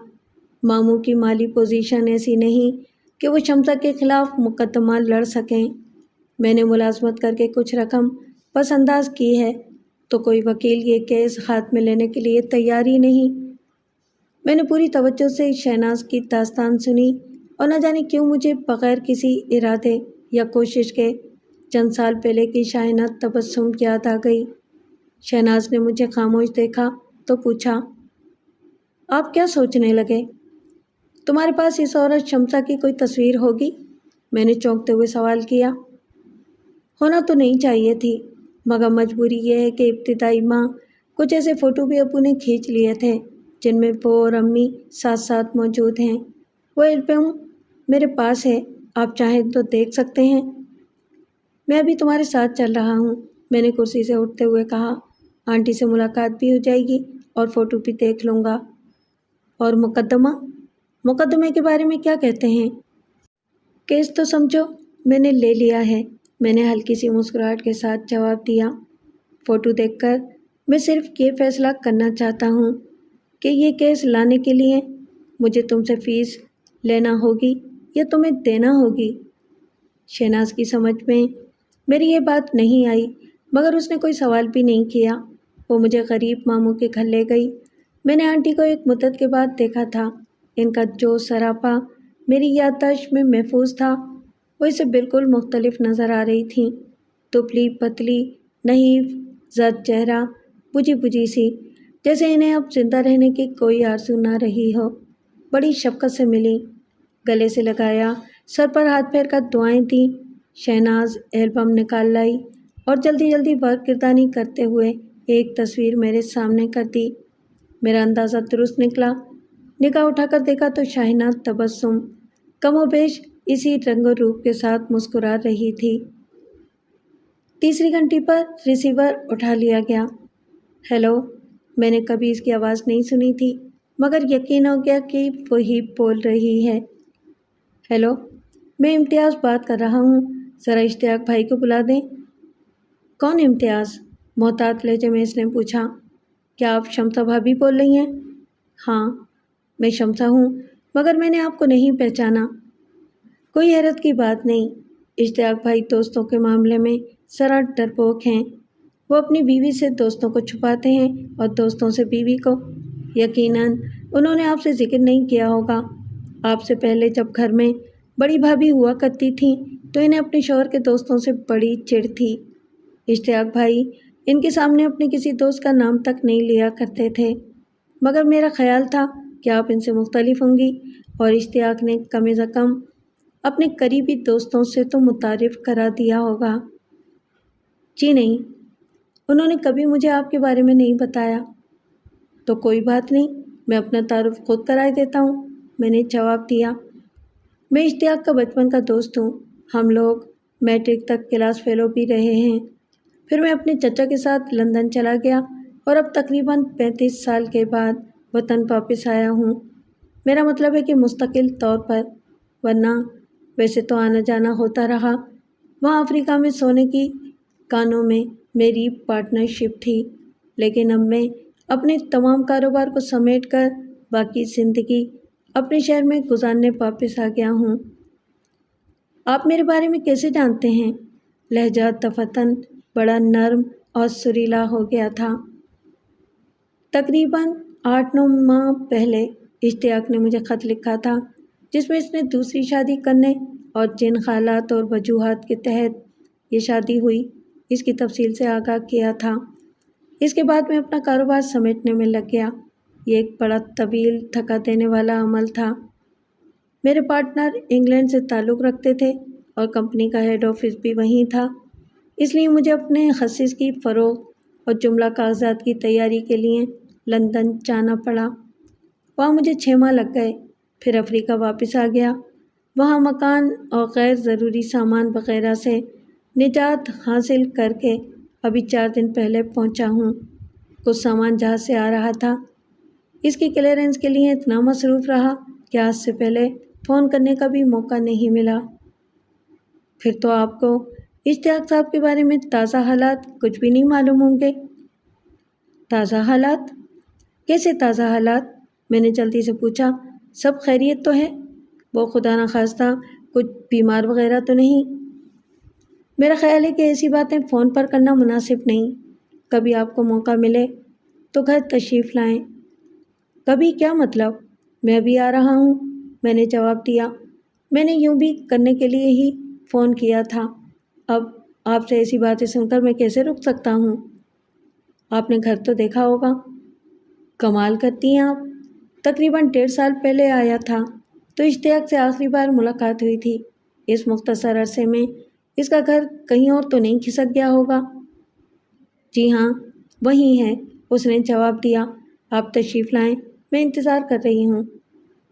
ماموں کی مالی پوزیشن ایسی نہیں کہ وہ شمسا کے خلاف مقدمہ لڑ سکیں۔ میں نے ملازمت کر کے کچھ رقم پس انداز کی ہے، تو کوئی وکیل یہ کیس ہاتھ میں لینے کے لیے تیار ہی نہیں۔ میں نے پوری توجہ سے شہناز کی داستان سنی، اور نہ جانے کیوں مجھے بغیر کسی ارادے یا کوشش کے چند سال پہلے کی شائنہ تبسم یاد آ گئی۔ شہناز نے مجھے خاموش دیکھا تو پوچھا، آپ کیا سوچنے لگے؟ تمہارے پاس اس عورت شمسا کی کوئی تصویر ہوگی؟ میں نے چونکتے ہوئے سوال کیا۔ ہونا تو نہیں چاہیے تھی، مگر مجبوری یہ ہے کہ ابتدائی ماہ کچھ ایسے فوٹو بھی ابو نے کھینچ لیے تھے جن میں وہ اور امی ساتھ ساتھ موجود ہیں۔ وہ البم میرے پاس ہے، آپ چاہیں تو دیکھ سکتے ہیں۔ میں ابھی تمہارے ساتھ چل رہا ہوں، میں نے کرسی سے اٹھتے ہوئے کہا۔ آنٹی سے ملاقات بھی ہو جائے گی اور فوٹو بھی دیکھ لوں گا۔ اور مقدمے کے بارے میں کیا کہتے ہیں؟ کیس تو سمجھو میں نے لے لیا ہے، میں نے ہلکی سی مسکراہٹ کے ساتھ جواب دیا۔ فوٹو دیکھ کر میں صرف یہ فیصلہ کرنا چاہتا ہوں کہ یہ کیس لانے کے لیے مجھے تم سے فیس لینا ہوگی یا تمہیں دینا ہوگی۔ شہناز کی سمجھ میں میری یہ بات نہیں آئی، مگر اس نے کوئی سوال بھی نہیں کیا۔ وہ مجھے غریب ماموں کے گھر لے گئی۔ میں نے آنٹی کو ایک مدت کے بعد دیکھا تھا۔ ان کا جو سراپا میری یادداشت میں محفوظ تھا، وہ اسے بالکل مختلف نظر آ رہی تھیں۔ دبلی پتلی نحیف زرد چہرہ، بجھی سی، جیسے انہیں اب زندہ رہنے کی کوئی آرزو نہ رہی ہو۔ بڑی شفقت سے ملی، گلے سے لگایا، سر پر ہاتھ پھیر کر دعائیں دیں۔ شہناز البم نکال لائی اور جلدی جلدی برگردانی کرتے ہوئے ایک تصویر میرے سامنے کر دی۔ میرا اندازہ درست نکلا۔ نگاہ اٹھا کر دیکھا تو شاہینہ تبسم کم و بیش اسی رنگ و روپ کے ساتھ مسکرا رہی تھی۔ تیسری گھنٹی پر ریسیور اٹھا لیا گیا۔ ہیلو، میں نے کبھی اس کی آواز نہیں سنی تھی، مگر یقین ہو گیا کہ وہی بول رہی ہے۔ ہیلو، میں امتیاز بات کر رہا ہوں، ذرا اشتیاق بھائی کو بلا دیں۔ کون امتیاز؟ محتاط لہجے میں اس نے پوچھا۔ کیا آپ شمسہ بھابھی بول رہی ہیں؟ ہاں، میں شمسہ ہوں، مگر میں نے آپ کو نہیں پہچانا۔ کوئی حیرت کی بات نہیں، اشتیاق بھائی دوستوں کے معاملے میں ذرا ڈرپوک ہیں۔ وہ اپنی بیوی سے دوستوں کو چھپاتے ہیں اور دوستوں سے بیوی کو۔ یقیناً انہوں نے آپ سے ذکر نہیں کیا ہوگا۔ آپ سے پہلے جب گھر میں بڑی بھابھی ہوا کرتی تھیں تو انہیں اپنے شوہر کے دوستوں سے بڑی چڑ تھی۔ اشتیاق بھائی ان کے سامنے اپنے کسی دوست کا نام تک نہیں لیا کرتے تھے، مگر میرا خیال تھا کہ آپ ان سے مختلف ہوں گی، اور اشتیاق نے کم از کم اپنے قریبی دوستوں سے تو متعارف کرا دیا ہوگا۔ جی نہیں، انہوں نے کبھی مجھے آپ کے بارے میں نہیں بتایا۔ تو کوئی بات نہیں، میں اپنا تعارف خود کرائے دیتا ہوں، میں نے جواب دیا۔ میں اشتیاق کا بچپن کا دوست ہوں، ہم لوگ میٹرک تک کلاس فیلو بھی رہے ہیں۔ پھر میں اپنے چچا کے ساتھ لندن چلا گیا اور اب تقریباً 35 سال کے بعد وطن واپس آیا ہوں۔ میرا مطلب ہے کہ مستقل طور پر، ورنہ ویسے تو آنا جانا ہوتا رہا۔ وہاں افریقہ میں سونے کی کانوں میں میری پارٹنرشپ تھی، لیکن اب میں اپنے تمام کاروبار کو سمیٹ کر باقی زندگی اپنے شہر میں گزارنے واپس آ گیا ہوں۔ آپ میرے بارے میں کیسے جانتے ہیں؟ لہجہ دفعتاً بڑا نرم اور سریلا ہو گیا تھا۔ تقریباً 8-9 ماہ پہلے اشتیاق نے مجھے خط لکھا تھا، جس میں اس نے دوسری شادی کرنے اور جن حالات اور وجوہات کے تحت یہ شادی ہوئی اس کی تفصیل سے آگاہ کیا تھا۔ اس کے بعد میں اپنا کاروبار سمیٹنے میں لگ گیا۔ یہ ایک بڑا طویل تھکا دینے والا عمل تھا۔ میرے پارٹنر انگلینڈ سے تعلق رکھتے تھے اور کمپنی کا ہیڈ آفس بھی وہیں تھا، اس لیے مجھے اپنے خصیص کی فروغ اور جملہ کاغذات کی تیاری کے لیے لندن جانا پڑا۔ وہاں مجھے 6 ماہ لگ گئے، پھر افریقہ واپس آ گیا۔ وہاں مکان اور غیر ضروری سامان وغیرہ سے نجات حاصل کر کے ابھی 4 دن پہلے پہنچا ہوں۔ کچھ سامان جہاز سے آ رہا تھا، اس کی کلیئرنس کے لیے اتنا مصروف رہا کہ آج سے پہلے فون کرنے کا بھی موقع نہیں ملا۔ پھر تو آپ کو اشتیاق صاحب کے بارے میں تازہ حالات کچھ بھی نہیں معلوم ہوں گے۔ تازہ حالات؟ کیسے تازہ حالات؟ میں نے جلدی سے پوچھا۔ سب خیریت تو ہے؟ وہ خدا نخواستہ کچھ بیمار وغیرہ تو نہیں؟ میرا خیال ہے کہ ایسی باتیں فون پر کرنا مناسب نہیں۔ کبھی آپ کو موقع ملے تو گھر تشریف لائیں۔ کبھی کیا مطلب؟ میں ابھی آ رہا ہوں، میں نے جواب دیا۔ میں نے یوں بھی کرنے کے لیے ہی فون کیا تھا۔ اب آپ سے ایسی باتیں سن کر میں کیسے رک سکتا ہوں؟ آپ نے گھر تو دیکھا ہوگا۔ کمال کرتی ہیں آپ۔ تقریباً 1.5 سال پہلے آیا تھا تو اشتیاق سے آخری بار ملاقات ہوئی تھی۔ اس مختصر عرصے میں اس کا گھر کہیں اور تو نہیں کھسک گیا ہوگا؟ جی ہاں، وہی ہے، اس نے جواب دیا۔ آپ تشریف لائیں، میں انتظار کر رہی ہوں۔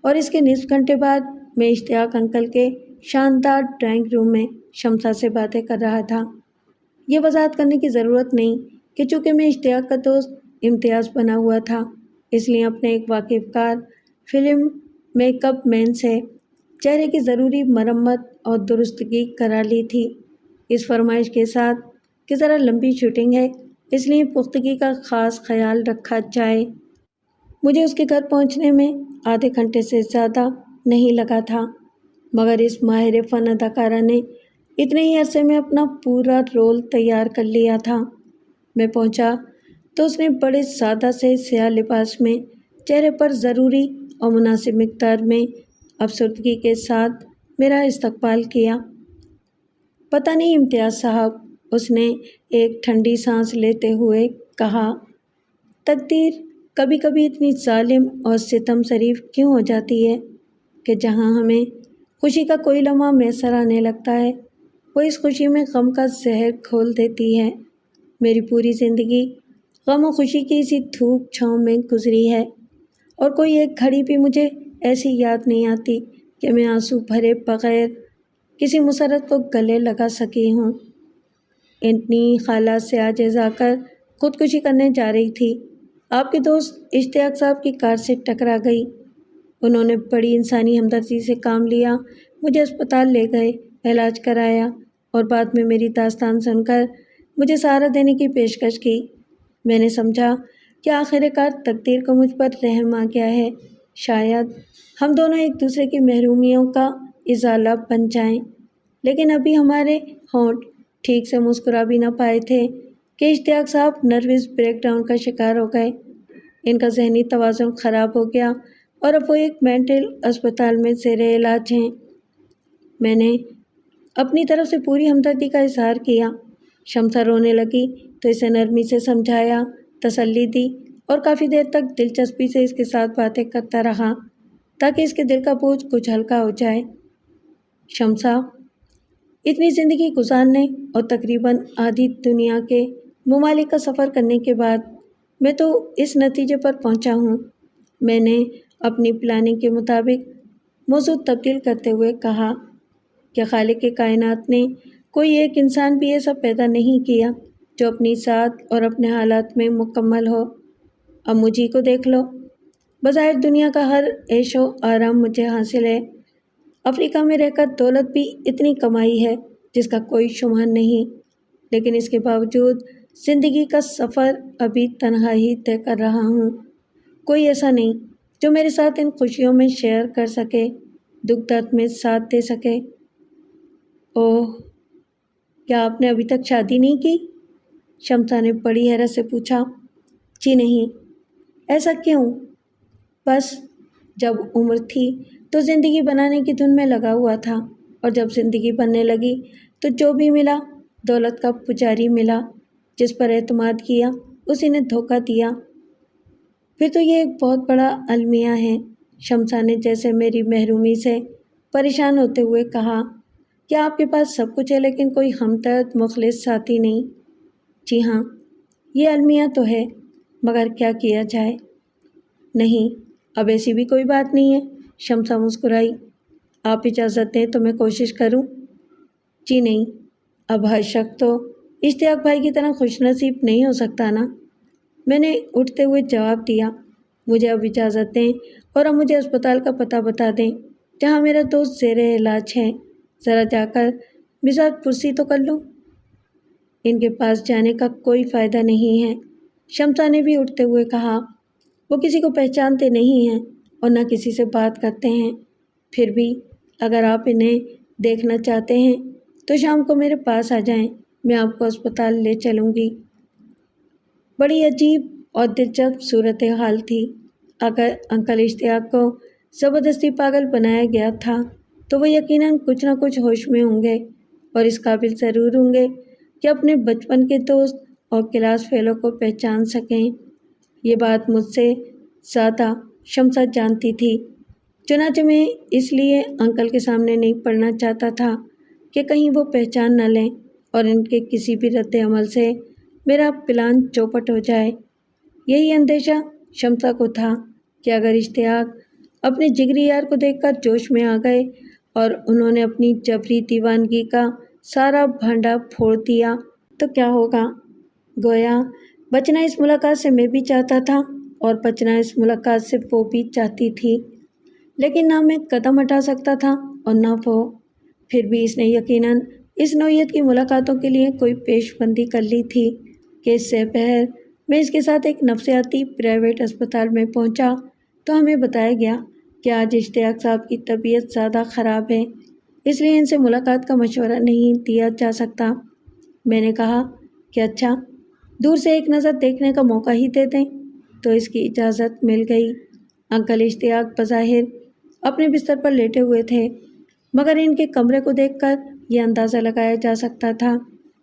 اور اس کے نصف گھنٹے بعد میں اشتیاق انکل کے شاندار ڈرائنگ روم میں شمسہ سے باتیں کر رہا تھا۔ یہ وضاحت کرنے کی ضرورت نہیں کہ چونکہ میں اشتیاق کا دوست امتیاز بنا ہوا تھا، اس لیے اپنے ایک واقف کار فلم میک اپ مین سے چہرے کی ضروری مرمت اور درستگی کرا لی تھی، اس فرمائش کے ساتھ کہ ذرا لمبی شوٹنگ ہے، اس لیے پختگی کا خاص خیال رکھا جائے۔ مجھے اس کے گھر پہنچنے میں آدھے گھنٹے سے زیادہ نہیں لگا تھا، مگر اس ماہر فن اداکارہ نے اتنے ہی عرصے میں اپنا پورا رول تیار کر لیا تھا۔ میں پہنچا تو اس نے بڑے سادہ سے سیاہ لباس میں چہرے پر ضروری اور مناسب مقدار میں افسردگی کے ساتھ میرا استقبال کیا۔ پتہ نہیں امتیاز صاحب، اس نے ایک ٹھنڈی سانس لیتے ہوئے کہا، تقدیر کبھی کبھی اتنی ظالم اور ستم شریف کیوں ہو جاتی ہے کہ جہاں ہمیں خوشی کا کوئی لمحہ میسر آنے لگتا ہے وہ اس خوشی میں غم کا زہر کھول دیتی ہے۔ میری پوری زندگی غم و خوشی کی اسی دھوپ چھاؤں میں گزری ہے اور کوئی ایک گھڑی بھی مجھے ایسی یاد نہیں آتی کہ میں آنسو بھرے بغیر کسی مسرت کو گلے لگا سکی ہوں۔ اتنی حالات سے عاجز آ کر خودکشی کرنے جا رہی تھی، آپ کے دوست اشتیاق صاحب کی کار سے ٹکرا گئی۔ انہوں نے بڑی انسانی ہمدردی سے کام لیا، مجھے اسپتال لے گئے، علاج کرایا اور بعد میں میری داستان سن کر مجھے سہارا دینے کی پیشکش کی۔ میں نے سمجھا کہ آخر کار تقدیر کو مجھ پر رحم آ گیا ہے، شاید ہم دونوں ایک دوسرے کی محرومیوں کا ازالہ بن جائیں۔ لیکن ابھی ہمارے ہونٹ ٹھیک سے مسکرا بھی نہ پائے تھے کہ اشتیاق صاحب نروس بریک ڈاؤن کا شکار ہو گئے۔ ان کا ذہنی توازن خراب ہو گیا اور اب وہ ایک مینٹل اسپتال میں زیر علاج ہیں۔ میں نے اپنی طرف سے پوری ہمدردی کا اظہار کیا۔ شمسا رونے لگی تو اسے نرمی سے سمجھایا، تسلی دی اور کافی دیر تک دلچسپی سے اس کے ساتھ باتیں کرتا رہا تاکہ اس کے دل کا بوجھ کچھ ہلکا ہو جائے۔ شمسا، اتنی زندگی گزارنے اور تقریباً آدھی دنیا کے ممالک کا سفر کرنے کے بعد میں تو اس نتیجے پر پہنچا ہوں۔ میں نے اپنی پلاننگ کے مطابق موضوع تبدیل کرتے ہوئے کہا کہ خالق کائنات نے کوئی ایک انسان بھی ایسا پیدا نہیں کیا جو اپنی ذات اور اپنے حالات میں مکمل ہو۔ اب مجھے کو دیکھ لو، بظاہر دنیا کا ہر عیش و آرام مجھے حاصل ہے، افریقہ میں رہ کر دولت بھی اتنی کمائی ہے جس کا کوئی شمار نہیں، لیکن اس کے باوجود زندگی کا سفر ابھی تنہا ہی طے کر رہا ہوں۔ کوئی ایسا نہیں جو میرے ساتھ ان خوشیوں میں شیئر کر سکے، دکھ درد میں ساتھ دے سکے۔ اوہ، کیا آپ نے ابھی تک شادی نہیں کی؟ شمسا نے بڑی حیرت سے پوچھا۔ جی نہیں۔ ایسا کیوں؟ بس جب عمر تھی تو زندگی بنانے کی دھن میں لگا ہوا تھا، اور جب زندگی بننے لگی تو جو بھی ملا دولت کا پجاری ملا، جس پر اعتماد کیا اسی نے دھوکہ دیا۔ پھر تو یہ ایک بہت بڑا المیہ ہے، شمسا نے جیسے میری محرومی سے پریشان ہوتے ہوئے کہا۔ کیا آپ کے پاس سب کچھ ہے لیکن کوئی ہمدرد مخلص ساتھی نہیں؟ جی ہاں، یہ المیہ تو ہے، مگر کیا کیا جائے؟ نہیں، اب ایسی بھی کوئی بات نہیں ہے، شمسا مسکرائی۔ آپ اجازت دیں تو میں کوشش کروں؟ جی نہیں، اب ہر شخص تو اشتیاق بھائی کی طرح خوش نصیب نہیں ہو سکتا نا، میں نے اٹھتے ہوئے جواب دیا۔ مجھے اب اجازت دیں اور اب مجھے اسپتال کا پتہ بتا دیں جہاں میرا دوست زیر علاج ہے، ذرا جا کر مزاج پرسی تو کر لوں۔ ان کے پاس جانے کا کوئی فائدہ نہیں ہے، شمسا نے بھی اٹھتے ہوئے کہا۔ وہ کسی کو پہچانتے نہیں ہیں اور نہ کسی سے بات کرتے ہیں، پھر بھی اگر آپ انہیں دیکھنا چاہتے ہیں تو شام کو میرے پاس آ جائیں، میں آپ کو اسپتال لے چلوں گی۔ بڑی عجیب اور دلچسپ صورتحال تھی۔ اگر انکل اشتیاق کو زبردستی پاگل بنایا گیا تھا تو وہ یقیناً کچھ نہ کچھ ہوش میں ہوں گے اور اس قابل ضرور ہوں گے کہ اپنے بچپن کے دوست اور کلاس فیلو کو پہچان سکیں۔ یہ بات مجھ سے زیادہ شمسا جانتی تھی، چنانچہ میں اس لیے انکل کے سامنے نہیں پڑھنا چاہتا تھا کہ کہیں وہ پہچان نہ لیں اور ان کے کسی بھی رد عمل سے میرا پلان چوپٹ ہو جائے۔ یہی اندیشہ شمسا کو تھا کہ اگر اشتیاق اپنے جگری یار کو دیکھ کر جوش میں آ گئے اور انہوں نے اپنی جبری دیوانگی کا سارا بھانڈا پھوڑ دیا تو کیا ہوگا؟ گویا بچنا اس ملاقات سے میں بھی چاہتا تھا اور بچنا اس ملاقات سے وہ بھی چاہتی تھی، لیکن نہ میں قدم ہٹا سکتا تھا اور نہ وہ۔ پھر بھی اس نے یقیناً اس نوعیت کی ملاقاتوں کے لیے کوئی پیش بندی کر لی تھی کہ اس سے پہل میں اس کے ساتھ ایک نفسیاتی پرائیویٹ اسپتال میں پہنچا تو ہمیں بتایا گیا کہ آج اشتیاق صاحب کی طبیعت زیادہ خراب ہے، اس لیے ان سے ملاقات کا مشورہ نہیں دیا جا سکتا۔ میں نے کہا کہ اچھا، دور سے ایک نظر دیکھنے کا موقع ہی دے دیں، تو اس کی اجازت مل گئی۔ انکل اشتیاق بظاہر اپنے بستر پر لیٹے ہوئے تھے، مگر ان کے کمرے کو دیکھ کر یہ اندازہ لگایا جا سکتا تھا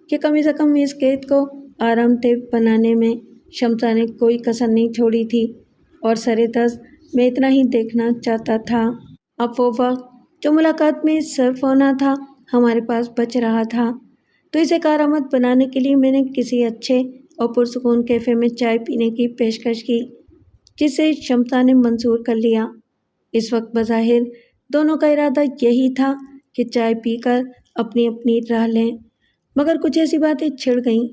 کہ کم از کم اس قید کو آرام دہ بنانے میں شمسا نے کوئی کسر نہیں چھوڑی تھی اور سر دست میں اتنا ہی دیکھنا چاہتا تھا۔ اب وہ وقت جو ملاقات میں صرف ہونا تھا ہمارے پاس بچ رہا تھا، تو اسے کارآمد بنانے کے لیے میں نے کسی اچھے اور پرسکون کیفے میں چائے پینے کی پیشکش کی، جسے شمسا نے منظور کر لیا۔ اس وقت بظاہر دونوں کا ارادہ یہی تھا کہ چائے پی کر اپنی اپنی راہ لیں، مگر کچھ ایسی باتیں چھڑ گئیں،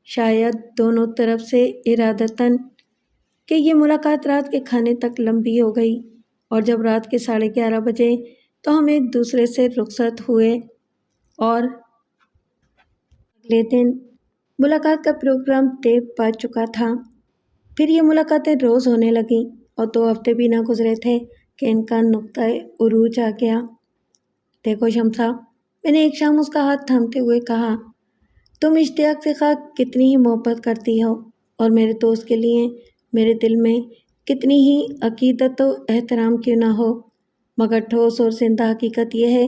شاید دونوں طرف سے ارادتاً، کہ یہ ملاقات رات کے کھانے تک لمبی ہو گئی، اور جب رات کے 11:30 بجے تو ہم ایک دوسرے سے رخصت ہوئے اور اگلے دن ملاقات کا پروگرام طے پا چکا تھا۔ پھر یہ ملاقاتیں روز ہونے لگیں اور 2 ہفتے بھی نہ گزرے تھے کہ ان کا نقطۂ عروج آ گیا۔ دیکھو شمسا، میں نے ایک شام اس کا ہاتھ تھامتے ہوئے کہا، تم اشتیاق سے خواہ کتنی ہی محبت کرتی ہو اور میرے دوست کے لیے میرے دل میں کتنی ہی عقیدت و احترام کیوں نہ ہو، مگر ٹھوس اور زندہ حقیقت یہ ہے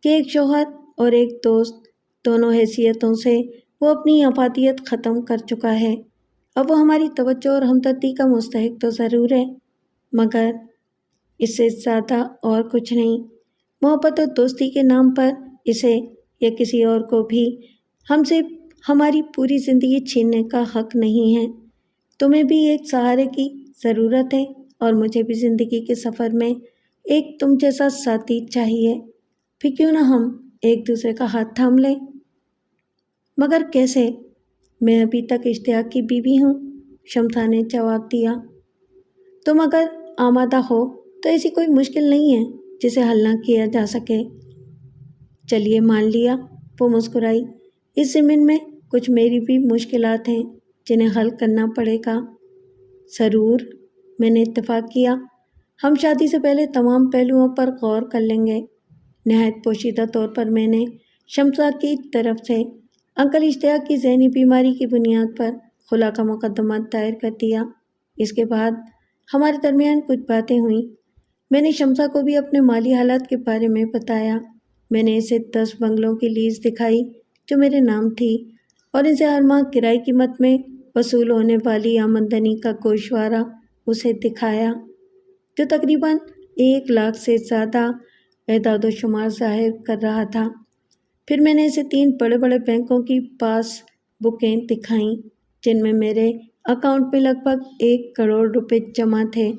کہ ایک شوہر اور ایک دوست دونوں حیثیتوں سے وہ اپنی افادیت ختم کر چکا ہے۔ اب وہ ہماری توجہ اور ہمدردی کا مستحق تو ضرور ہے، مگر اس سے زیادہ اور کچھ نہیں۔ محبت اور دوستی کے نام پر اسے یا کسی اور کو بھی ہم سے ہماری پوری زندگی چھیننے کا حق نہیں ہے۔ تمہیں بھی ایک سہارے کی ضرورت ہے اور مجھے بھی زندگی کے سفر میں ایک تم جیسا ساتھی چاہیے۔ پھر کیوں نہ ہم ایک دوسرے کا ہاتھ تھام لیں؟ مگر کیسے؟ میں ابھی تک اشتیاق کی بیوی ہوں، شمسا نے جواب دیا۔ تم اگر آمادہ ہو تو ایسی کوئی مشکل نہیں ہے جسے حل نہ کیا جا سکے۔ چلیے مان لیا، وہ مسکرائی، اس ضمن میں کچھ میری بھی مشکلات ہیں جنہیں حل کرنا پڑے گا۔ ضرور، میں نے اتفاق کیا، ہم شادی سے پہلے تمام پہلوؤں پر غور کر لیں گے۔ نہایت پوشیدہ طور پر میں نے شمسا کی طرف سے انکل اشتیاق کی ذہنی بیماری کی بنیاد پر خلا کا مقدمہ دائر کر دیا۔ اس کے بعد ہمارے درمیان کچھ باتیں ہوئیں۔ میں نے شمسا کو بھی اپنے مالی حالات کے بارے میں بتایا۔ میں نے اسے 10 بنگلوں کی لیز دکھائی جو میرے نام تھی، اور اسے ہر ماہ کرائے کی مد میں وصول ہونے والی آمدنی کا گوشوارہ اسے دکھایا، جو تقریباً 1 لاکھ سے زیادہ اعداد و شمار ظاہر کر رہا تھا۔ پھر میں نے اسے 3 بڑے بڑے بینکوں کی پاس بکیں دکھائیں جن میں میرے اکاؤنٹ میں لگ بھگ 1 کروڑ روپے جمع تھے۔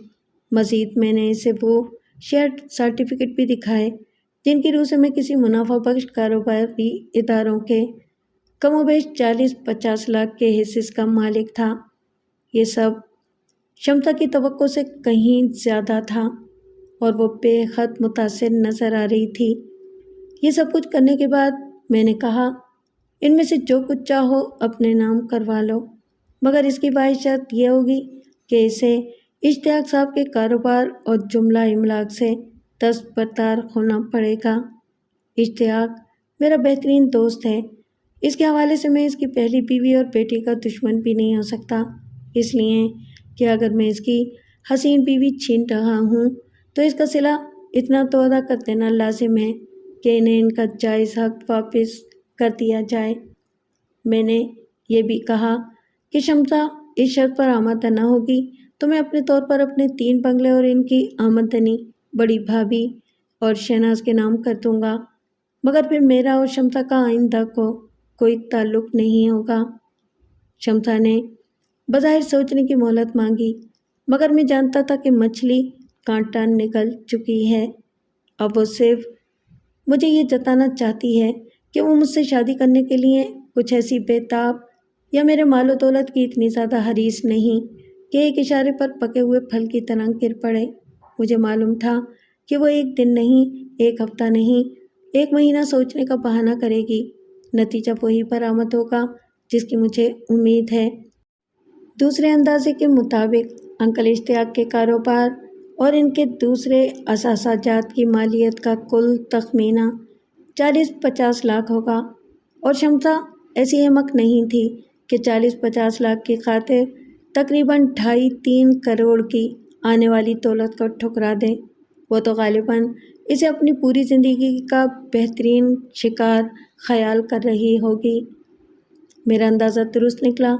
مزید میں نے اسے وہ شیئر سرٹیفکیٹ بھی دکھائے جن کی روح سے میں کسی منافع بخش کاروباری اداروں کے کم و بیش 40-50 لاکھ کے حصص کا مالک تھا۔ یہ سب شمسا کی توقع سے کہیں زیادہ تھا اور وہ بے حد متاثر نظر آ رہی تھی۔ یہ سب کچھ کرنے کے بعد میں نے کہا، ان میں سے جو کچھ چاہو اپنے نام کروا لو، مگر اس کی باعث شرط یہ ہوگی کہ اسے اشتیاق صاحب کے کاروبار اور جملہ املاک سے دستبردار ہونا پڑے گا۔ اشتیاق میرا بہترین دوست ہے، اس کے حوالے سے میں اس کی پہلی بیوی اور بیٹی کا دشمن بھی نہیں ہو سکتا، اس لیے کہ اگر میں اس کی حسین بیوی چھین رہا ہوں تو اس کا صلہ اتنا تو ادا کر دینا لازم ہے کہ انہیں ان کا جائز حق واپس کر دیا جائے۔ میں نے یہ بھی کہا کہ شمسا اس شرط پر آمادہ نہ ہوگی تو میں اپنے طور پر اپنے 3 بنگلے اور ان کی آمدنی بڑی بھابھی اور شہناز کے نام کر دوں گا، مگر پھر میرا اور شمسا کا آئندہ کو کوئی تعلق نہیں ہوگا۔ شمسا نے بظاہر سوچنے کی مہلت مانگی، مگر میں جانتا تھا کہ مچھلی کانٹا نگل چکی ہے۔ اب وہ صرف مجھے یہ جتانا چاہتی ہے کہ وہ مجھ سے شادی کرنے کے لیے کچھ ایسی بےتاب یا میرے مال و دولت کی اتنی زیادہ حریص نہیں کہ ایک اشارے پر پکے ہوئے پھل کی طرح گر پڑے۔ مجھے معلوم تھا کہ وہ 1 دن نہیں، 1 ہفتہ نہیں، 1 مہینہ سوچنے کا بہانہ کرے گی، نتیجہ وہی برآمد ہوگا جس کی مجھے امید ہے۔ دوسرے اندازے کے مطابق انکل اشتیاق کے کاروبار اور ان کے دوسرے اثاثہ جات کی مالیت کا کل تخمینہ 40-50 لاکھ ہوگا، اور شمسا ایسی احمق نہیں تھی کہ 40-50 لاکھ کی خاطر تقریباً 2.5-3 کروڑ کی آنے والی دولت کو ٹھکرا دے۔ وہ تو غالباً اسے اپنی پوری زندگی کا بہترین شکار خیال کر رہی ہوگی۔ میرا اندازہ درست نکلا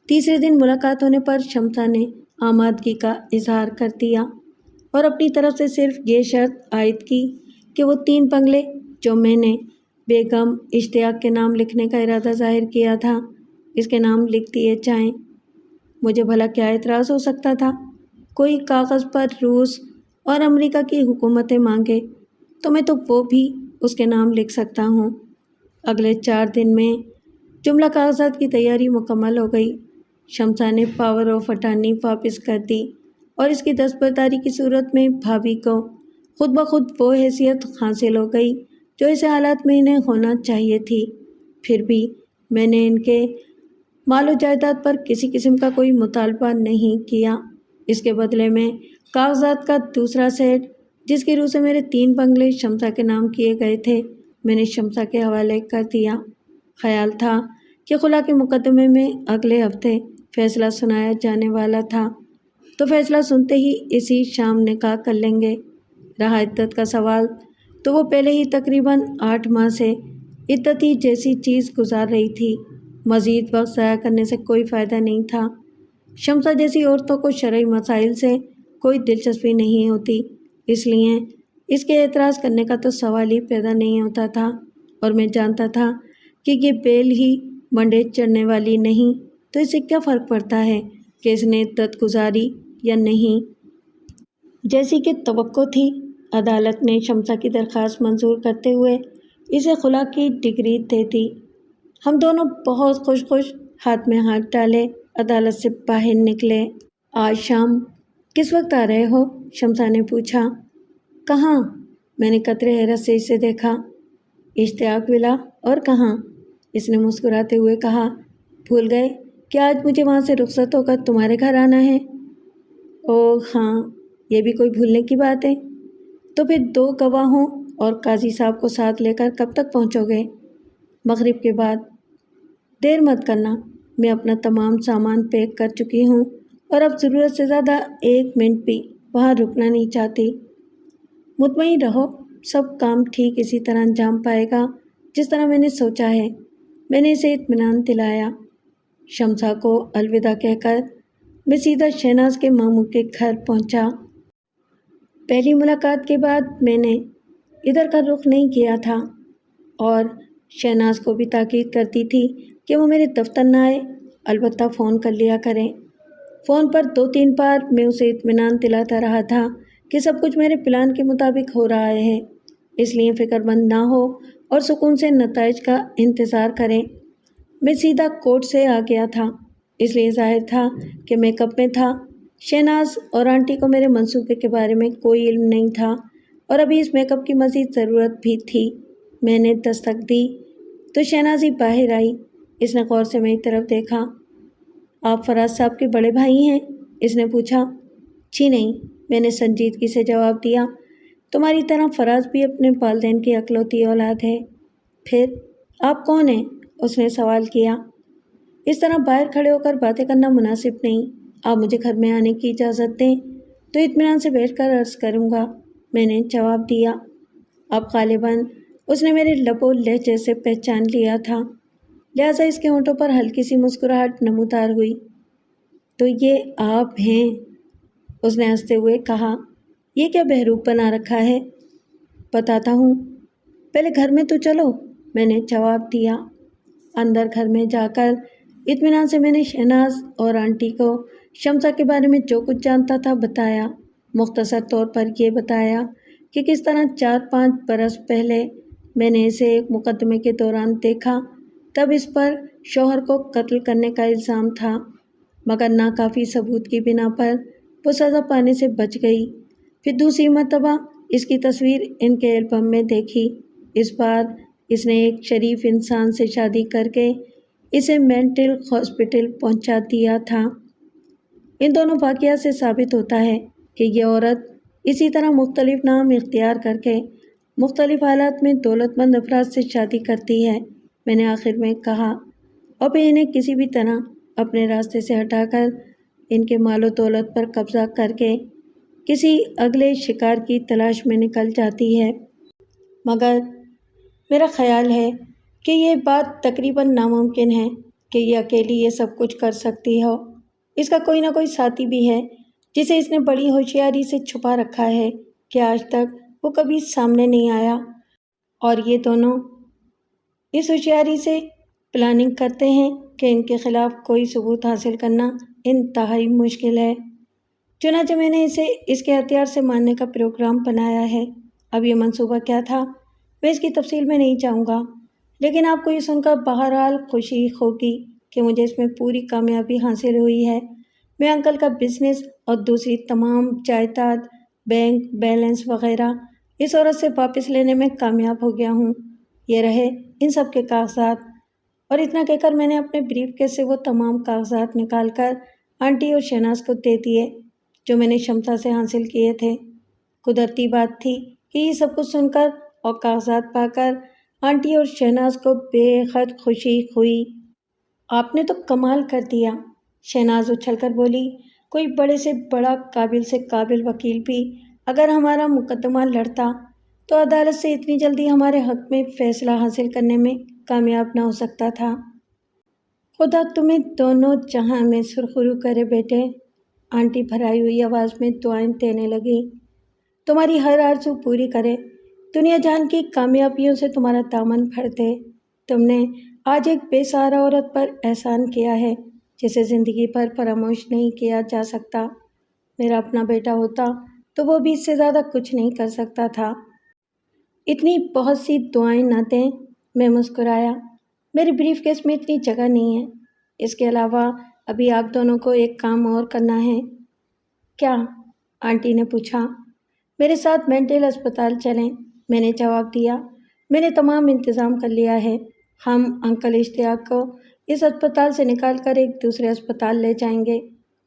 تیسرے دن ملاقات ہونے پر شمسا نے آمادگی کا اظہار کر دیا اور اپنی طرف سے صرف یہ شرط عائد کی کہ وہ 3 بنگلے جو میں نے بیگم اشتیاق کے نام لکھنے کا ارادہ ظاہر کیا تھا اس کے نام لکھ دیے جائیں۔ مجھے بھلا کیا اعتراض ہو سکتا تھا؟ کوئی کاغذ پر روس اور امریکہ کی حکومتیں مانگے تو میں تو وہ بھی اس کے نام لکھ سکتا ہوں۔ اگلے 4 دن میں جملہ کاغذات کی تیاری مکمل ہو گئی۔ شمسا نے پاور آف اٹارنی واپس کر دی اور اس کی دستبرداری کی صورت میں بھابھی کو خود بخود وہ حیثیت حاصل ہو گئی جو ایسے حالات میں انہیں ہونا چاہیے تھی۔ پھر بھی میں نے ان کے مال و جائیداد پر کسی قسم کا کوئی مطالبہ نہیں کیا۔ اس کے بدلے میں کاغذات کا دوسرا سیٹ جس کی روح سے میرے 3 بنگلے شمسا کے نام کیے گئے تھے میں نے شمسا کے حوالے کر دیا۔ خیال تھا کہ خلا کے مقدمے میں اگلے ہفتے فیصلہ سنایا جانے والا تھا تو فیصلہ سنتے ہی اسی شام نکاح کر لیں گے۔ رہا عدت کا سوال تو وہ پہلے ہی تقریباً 8 ماہ سے عدتی جیسی چیز گزار رہی تھی۔ مزید وقت ضائع کرنے سے کوئی فائدہ نہیں تھا۔ شمسا جیسی عورتوں کو شرعی مسائل سے کوئی دلچسپی نہیں ہوتی، اس لیے اس کے اعتراض کرنے کا تو سوال ہی پیدا نہیں ہوتا تھا، اور میں جانتا تھا کہ یہ بیل ہی منڈے چڑھنے والی نہیں، تو اس سے کیا فرق پڑتا ہے کہ اس نے عدت گزاری یا نہیں۔ جیسی کہ توقع تھی، عدالت نے شمسا کی درخواست منظور کرتے ہوئے اسے خلا کی ڈگری دے دی۔ ہم دونوں بہت خوش ہاتھ میں ہاتھ ڈالے عدالت سے باہر نکلے۔ آج شام کس وقت آ رہے ہو؟ شمسا نے پوچھا۔ کہاں؟ میں نے قطرے حیرت سے اسے دیکھا۔ اشتیاق ولا، اور کہاں؟ اس نے مسکراتے ہوئے کہا۔ بھول گئے کہ آج مجھے وہاں سے رخصت ہو کر تمہارے گھر آنا ہے؟ اوہ ہاں، یہ بھی کوئی بھولنے کی بات ہے۔ تو پھر 2 گواہوں اور قاضی صاحب کو ساتھ لے کر کب تک پہنچو گے؟ مغرب کے بعد۔ دیر مت کرنا، میں اپنا تمام سامان پیک کر چکی ہوں اور اب ضرورت سے زیادہ 1 منٹ بھی وہاں رکنا نہیں چاہتی۔ مطمئن رہو، سب کام ٹھیک اسی طرح انجام پائے گا جس طرح میں نے سوچا ہے۔ میں نے اسے اطمینان دلایا۔ شمسا کو الوداع کہہ کر میں سیدھا شہناز کے ماموں کے گھر پہنچا۔ پہلی ملاقات کے بعد میں نے ادھر کا رخ نہیں کیا تھا اور شہناز کو بھی تاکید کرتی تھی کہ وہ میرے دفتر نہ آئے، البتہ فون کر لیا کریں۔ فون پر 2-3 بار میں اسے اطمینان دلاتا رہا تھا کہ سب کچھ میرے پلان کے مطابق ہو رہا ہے، اس لیے فکر مند نہ ہو اور سکون سے نتائج کا انتظار کریں۔ میں سیدھا کورٹ سے آ گیا تھا، اس لیے ظاہر تھا کہ میک اپ میں تھا۔ شہناز اور آنٹی کو میرے منصوبے کے بارے میں کوئی علم نہیں تھا اور ابھی اس میک اپ کی مزید ضرورت بھی تھی۔ میں نے دستک دی تو شہناز ہی باہر آئی۔ اس نے غور سے میری طرف دیکھا۔ آپ فراز صاحب کے بڑے بھائی ہیں؟ اس نے پوچھا۔ جی نہیں، میں نے سنجیدگی سے جواب دیا۔ تمہاری طرح فراز بھی اپنے والدین کی اکلوتی اولاد ہے۔ پھر آپ کون ہیں؟ اس نے سوال کیا۔ اس طرح باہر کھڑے ہو کر باتیں کرنا مناسب نہیں، آپ مجھے گھر میں آنے کی اجازت دیں تو اطمینان سے بیٹھ کر عرض کروں گا، میں نے جواب دیا۔ اب غالباً اس نے میرے لب و لہجے سے پہچان لیا تھا، لہٰذا اس کے ہونٹوں پر ہلکی سی مسکراہٹ نمودار ہوئی۔ تو یہ آپ ہیں؟ اس نے ہنستے ہوئے کہا۔ یہ کیا بحروب بنا رکھا ہے؟ بتاتا ہوں، پہلے گھر میں تو چلو، میں نے جواب دیا۔ اندر گھر میں جا کر اطمینان سے میں نے شہناز اور آنٹی کو شمسا کے بارے میں جو کچھ جانتا تھا بتایا۔ مختصر طور پر یہ بتایا کہ کس طرح 4-5 برس پہلے میں نے اسے ایک مقدمے کے دوران دیکھا، تب اس پر شوہر کو قتل کرنے کا الزام تھا، مگر ناکافی ثبوت کی بنا پر وہ سزا پانے سے بچ گئی۔ پھر دوسری مرتبہ اس کی تصویر ان کے البم میں دیکھی۔ اس بار اس نے ایک شریف انسان سے شادی کر کے اسے مینٹل ہاسپٹل پہنچا دیا تھا۔ ان دونوں واقعات سے ثابت ہوتا ہے کہ یہ عورت اسی طرح مختلف نام اختیار کر کے مختلف حالات میں دولت مند افراد سے شادی کرتی ہے، میں نے آخر میں کہا، اور پھر انہیں کسی بھی طرح اپنے راستے سے ہٹا کر ان کے مال و دولت پر قبضہ کر کے کسی اگلے شکار کی تلاش میں نکل جاتی ہے۔ مگر میرا خیال ہے کہ یہ بات تقریباً ناممکن ہے کہ یہ اکیلی یہ سب کچھ کر سکتی ہو۔ اس کا کوئی نہ کوئی ساتھی بھی ہے جسے اس نے بڑی ہوشیاری سے چھپا رکھا ہے کہ آج تک وہ کبھی سامنے نہیں آیا، اور یہ دونوں اس ہوشیاری سے پلاننگ کرتے ہیں کہ ان کے خلاف کوئی ثبوت حاصل کرنا انتہائی مشکل ہے۔ چنانچہ میں نے اسے اس کے ہتھیار سے مارنے کا پروگرام بنایا ہے۔ اب یہ منصوبہ کیا تھا میں اس کی تفصیل میں نہیں جاؤں گا، لیکن آپ کو یہ سن کر بہرحال خوشی ہوگی کہ مجھے اس میں پوری کامیابی حاصل ہوئی ہے۔ میں انکل کا بزنس اور دوسری تمام جائیداد، بینک بیلنس وغیرہ اس عورت سے واپس لینے میں کامیاب ہو گیا ہوں۔ یہ رہے ان سب کے کاغذات، اور اتنا کہہ کر میں نے اپنے بریف کیس سے وہ تمام کاغذات نکال کر آنٹی اور شہناز کو دے دیے جو میں نے شمتا سے حاصل کیے تھے۔ قدرتی بات تھی کہ یہ سب کچھ سن کر اور کاغذات پا کر آنٹی اور شہناز کو بے حد خوشی ہوئی۔ آپ نے تو کمال کر دیا، شہناز اچھل کر بولی۔ کوئی بڑے سے بڑا قابل سے قابل وکیل بھی اگر ہمارا مقدمہ لڑتا تو عدالت سے اتنی جلدی ہمارے حق میں فیصلہ حاصل کرنے میں کامیاب نہ ہو سکتا تھا۔ خدا تمہیں دونوں جہاں میں سرخرو کرے بیٹے، آنٹی بھرائی ہوئی آواز میں دعائیں دینے لگی۔ تمہاری ہر آرزو پوری کرے، دنیا جہان کی کامیابیوں سے تمہارا دامن بھر دے۔ تم نے آج ایک بے سہارا عورت پر احسان کیا ہے جسے زندگی بھر فراموش نہیں کیا جا سکتا۔ میرا اپنا بیٹا ہوتا تو وہ بھی اس سے زیادہ کچھ نہیں کر سکتا تھا۔ اتنی بہت سی دعائیں نہ دیں، میں مسکرایا۔ میری بریف کیس میں اتنی جگہ نہیں ہے۔ اس کے علاوہ ابھی آپ دونوں کو ایک کام اور کرنا ہے۔ کیا؟ آنٹی نے پوچھا۔ میرے ساتھ مینٹل اسپتال چلیں، میں نے جواب دیا۔ میں نے تمام انتظام کر لیا ہے۔ ہم انکل اشتیاق کو اس اسپتال سے نکال کر ایک دوسرے اسپتال لے جائیں گے۔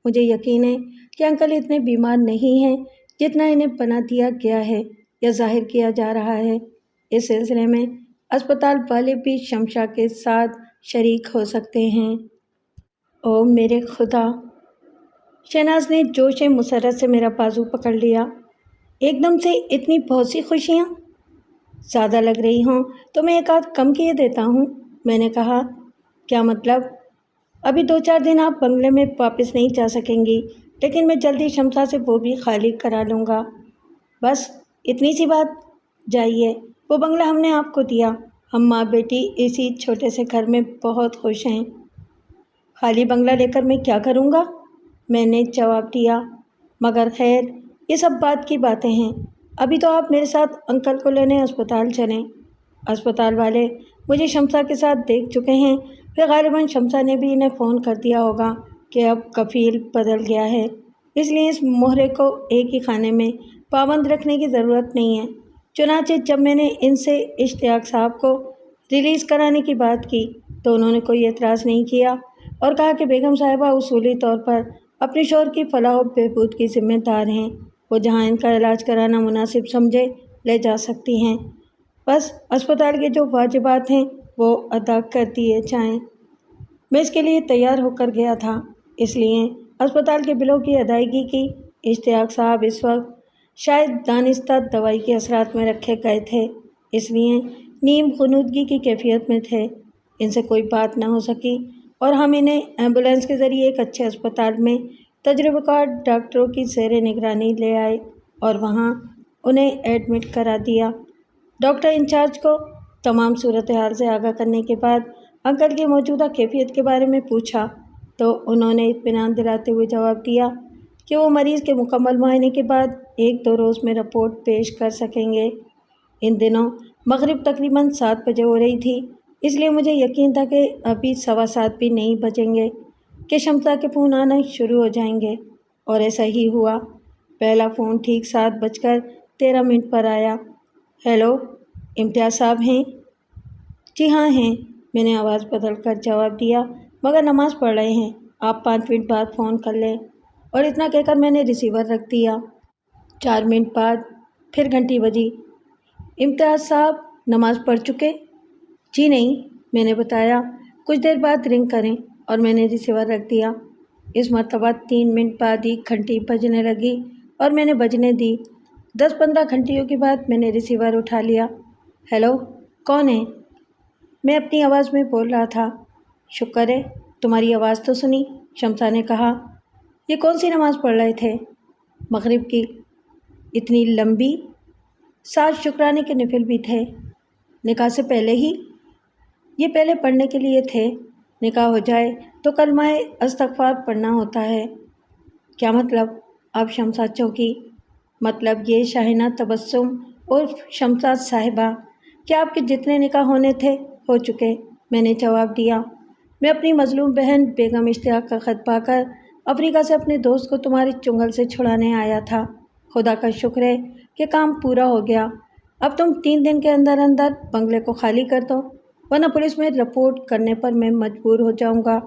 مجھے یقین ہے کہ انکل اتنے بیمار نہیں ہیں جتنا انہیں بنا دیا گیا ہے یا ظاہر کیا جا رہا ہے۔ اس سلسلے میں اسپتال والے بھی شمشا کے ساتھ شریک ہو سکتے ہیں۔ او میرے خدا! شہناز نے جوش مسرت سے میرا بازو پکڑ لیا۔ ایک دم سے اتنی بہت سی خوشیاں؟ زیادہ لگ رہی ہوں تو میں ایک آدھ کم کیے دیتا ہوں، میں نے کہا۔ کیا مطلب؟ ابھی 2-4 دن آپ بنگلے میں واپس نہیں جا سکیں گی، لیکن میں جلدی شمشا سے وہ بھی خالی کرا لوں گا۔ بس اتنی سی بات؟ جائیے، وہ بنگلہ ہم نے آپ کو دیا، ہم ماں بیٹی اسی چھوٹے سے گھر میں بہت خوش ہیں۔ خالی بنگلہ لے کر میں کیا کروں گا؟ میں نے جواب دیا۔ مگر خیر، یہ سب بات کی باتیں ہیں۔ ابھی تو آپ میرے ساتھ انکل کو لینے اسپتال چلیں۔ اسپتال والے مجھے شمسا کے ساتھ دیکھ چکے ہیں، پھر غالباً شمسا نے بھی انہیں فون کر دیا ہوگا کہ اب کفیل بدل گیا ہے، اس لیے اس مہرے کو ایک ہی خانے میں پابند رکھنے کی ضرورت نہیں ہے۔ چنانچہ جب میں نے ان سے اشتیاق صاحب کو ریلیز کرانے کی بات کی تو انہوں نے کوئی اعتراض نہیں کیا اور کہا کہ بیگم صاحبہ اصولی طور پر اپنے شوہر کی فلاح و بہبود کی ذمہ دار ہیں، وہ جہاں ان کا علاج کرانا مناسب سمجھے لے جا سکتی ہیں، بس اسپتال کے جو واجبات ہیں وہ ادا کر دیے جائیں۔ میں اس کے لیے تیار ہو کر گیا تھا، اس لیے اسپتال کے بلوں کی ادائیگی کی۔ اشتیاق صاحب اس وقت شاید دانستہ دوائی کے اثرات میں رکھے گئے تھے، اس لیے نیم غنودگی کی کیفیت میں تھے۔ ان سے کوئی بات نہ ہو سکی اور ہم انہیں ایمبولینس کے ذریعے ایک اچھے اسپتال میں تجربہ کار ڈاکٹروں کی زیر نگرانی لے آئے اور وہاں انہیں ایڈمٹ کرا دیا۔ ڈاکٹر انچارج کو تمام صورتحال سے آگاہ کرنے کے بعد انکل کی موجودہ کیفیت کے بارے میں پوچھا تو انہوں نے اطمینان دلاتے ہوئے جواب دیا کہ وہ مریض کے مکمل معائنے کے بعد 1-2 روز میں رپورٹ پیش کر سکیں گے۔ ان دنوں مغرب تقریباً 7 بجے ہو رہی تھی، اس لیے مجھے یقین تھا کہ ابھی 7:15 بھی نہیں بجیں گے کہ شمسا کے فون آنا شروع ہو جائیں گے، اور ایسا ہی ہوا۔ پہلا فون ٹھیک 7:13 پر آیا۔ ہیلو، امتیاز صاحب ہیں؟ جی ہاں ہیں، میں نے آواز بدل کر جواب دیا، مگر نماز پڑھ رہے ہیں، آپ 5 منٹ بعد فون کر لیں۔ اور اتنا کہہ کر میں نے ریسیور رکھ دیا۔ 4 منٹ بعد پھر گھنٹی بجی۔ امتیاز صاحب نماز پڑھ چکے؟ جی نہیں، میں نے بتایا، کچھ دیر بعد رنگ کریں، اور میں نے ریسیور رکھ دیا۔ اس مرتبہ 3 منٹ بعد ہی گھنٹی بجنے لگی اور میں نے بجنے دی۔ 10-15 گھنٹیوں کے بعد میں نے ریسیور اٹھا لیا۔ ہیلو، کون ہے؟ میں اپنی آواز میں بول رہا تھا۔ شکر ہے تمہاری آواز تو سنی، شمسا نے کہا۔ یہ کون سی نماز پڑھ رہے تھے؟ مغرب کی۔ اتنی لمبی؟ 7 شکرانے کے نفل بھی تھے۔ نکاح سے پہلے ہی؟ یہ پہلے پڑھنے کے لیے تھے، نکاح ہو جائے تو کلمہ استغفار پڑھنا ہوتا ہے۔ کیا مطلب؟ آپ شمسا چونکی۔ مطلب یہ شاہینہ تبسم عرف شمسا صاحبہ، کیا آپ کے جتنے نکاح ہونے تھے ہو چکے؟ میں نے جواب دیا۔ میں اپنی مظلوم بہن بیگم اشتیاق کا خط پا کر افریقہ سے اپنے دوست کو تمہارے چنگل سے چھڑانے آیا تھا۔ خدا کا شکر ہے کہ کام پورا ہو گیا۔ اب تم 3 دن کے اندر اندر بنگلے کو خالی کر دو، ورنہ پولیس میں رپورٹ کرنے پر میں مجبور ہو جاؤں گا۔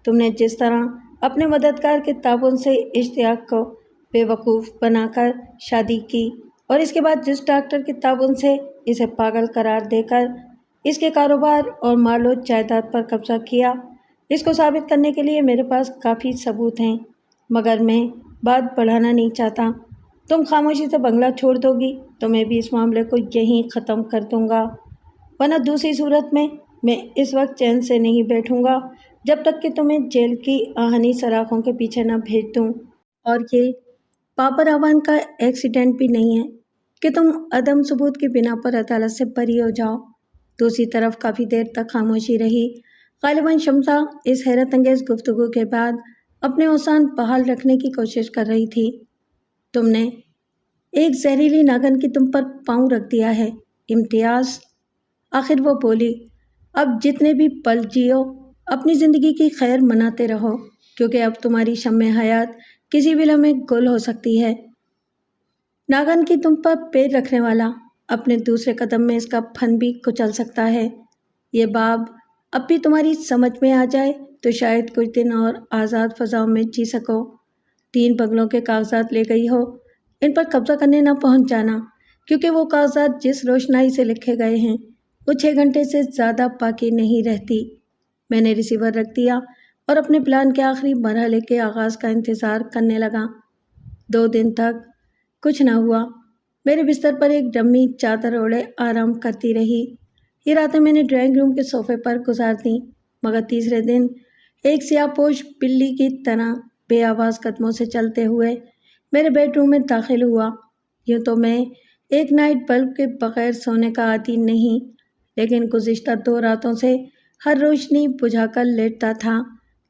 تم نے جس طرح اپنے مددگار کے تعاون سے اشتیاق کو بے وقوف بنا کر شادی کی، اور اس کے بعد جس ڈاکٹر کے تعاون سے اسے پاگل قرار دے کر اس کے کاروبار اور مال و جائیداد پر قبضہ کیا، اس کو ثابت کرنے کے لیے میرے پاس کافی ثبوت ہیں، مگر میں بات بڑھانا نہیں چاہتا۔ تم خاموشی سے بنگلہ چھوڑ دو گی تو میں بھی اس معاملے کو یہیں ختم کر دوں گا، ورنہ دوسری صورت میں اس وقت چین سے نہیں بیٹھوں گا جب تک کہ تمہیں جیل کی آہنی سراخوں کے پیچھے نہ بھیج دوں۔ اور یہ بابر اعوان کا ایکسیڈنٹ بھی نہیں ہے کہ تم عدم ثبوت کی بنا پر عدالت سے بری ہو جاؤ۔ دوسری طرف کافی دیر تک خاموشی رہی۔ غالباً شمسا اس حیرت انگیز گفتگو کے بعد اپنے اوسان بحال رکھنے کی کوشش کر رہی تھی۔ تم نے ایک زہریلی ناگن کی تم پر پاؤں رکھ دیا ہے، امتیاز۔ آخر وہ بولی۔ اب جتنے بھی پل جیو اپنی زندگی کی خیر مناتے رہو، کیونکہ اب تمہاری شمع حیات کسی بھی لمحے گل ہو سکتی ہے۔ ناگن کی تم پر پیر رکھنے والا اپنے دوسرے قدم میں اس کا پھن بھی کچل سکتا ہے۔ یہ باب اب بھی تمہاری سمجھ میں آ جائے تو شاید کچھ دن اور آزاد فضاؤں میں جی سکو۔ 3 بنگلوں کے کاغذات لے گئی ہو، ان پر قبضہ کرنے نہ پہنچ جانا، کیونکہ وہ کاغذات جس روشنائی سے لکھے گئے ہیں وہ 6 گھنٹے سے زیادہ باقی نہیں رہتی۔ میں نے ریسیور رکھ دیا اور اپنے پلان کے آخری مرحلے کے آغاز کا انتظار کرنے لگا۔ 2 دن تک کچھ نہ ہوا۔ میرے بستر پر ایک ڈمی چادر اوڑھے آرام کرتی رہی۔ یہ راتیں میں نے ڈرائنگ روم کے صوفے پر گزار دیں، مگر تیسرے دن ایک سیاہ پوش بلی کی طرح بے آواز قدموں سے چلتے ہوئے میرے بیڈ روم میں داخل ہوا۔ یوں تو میں ایک نائٹ بلب کے بغیر سونے کا عادی نہیں، لیکن گزشتہ 2 راتوں سے ہر روشنی بجھا کر لیٹتا تھا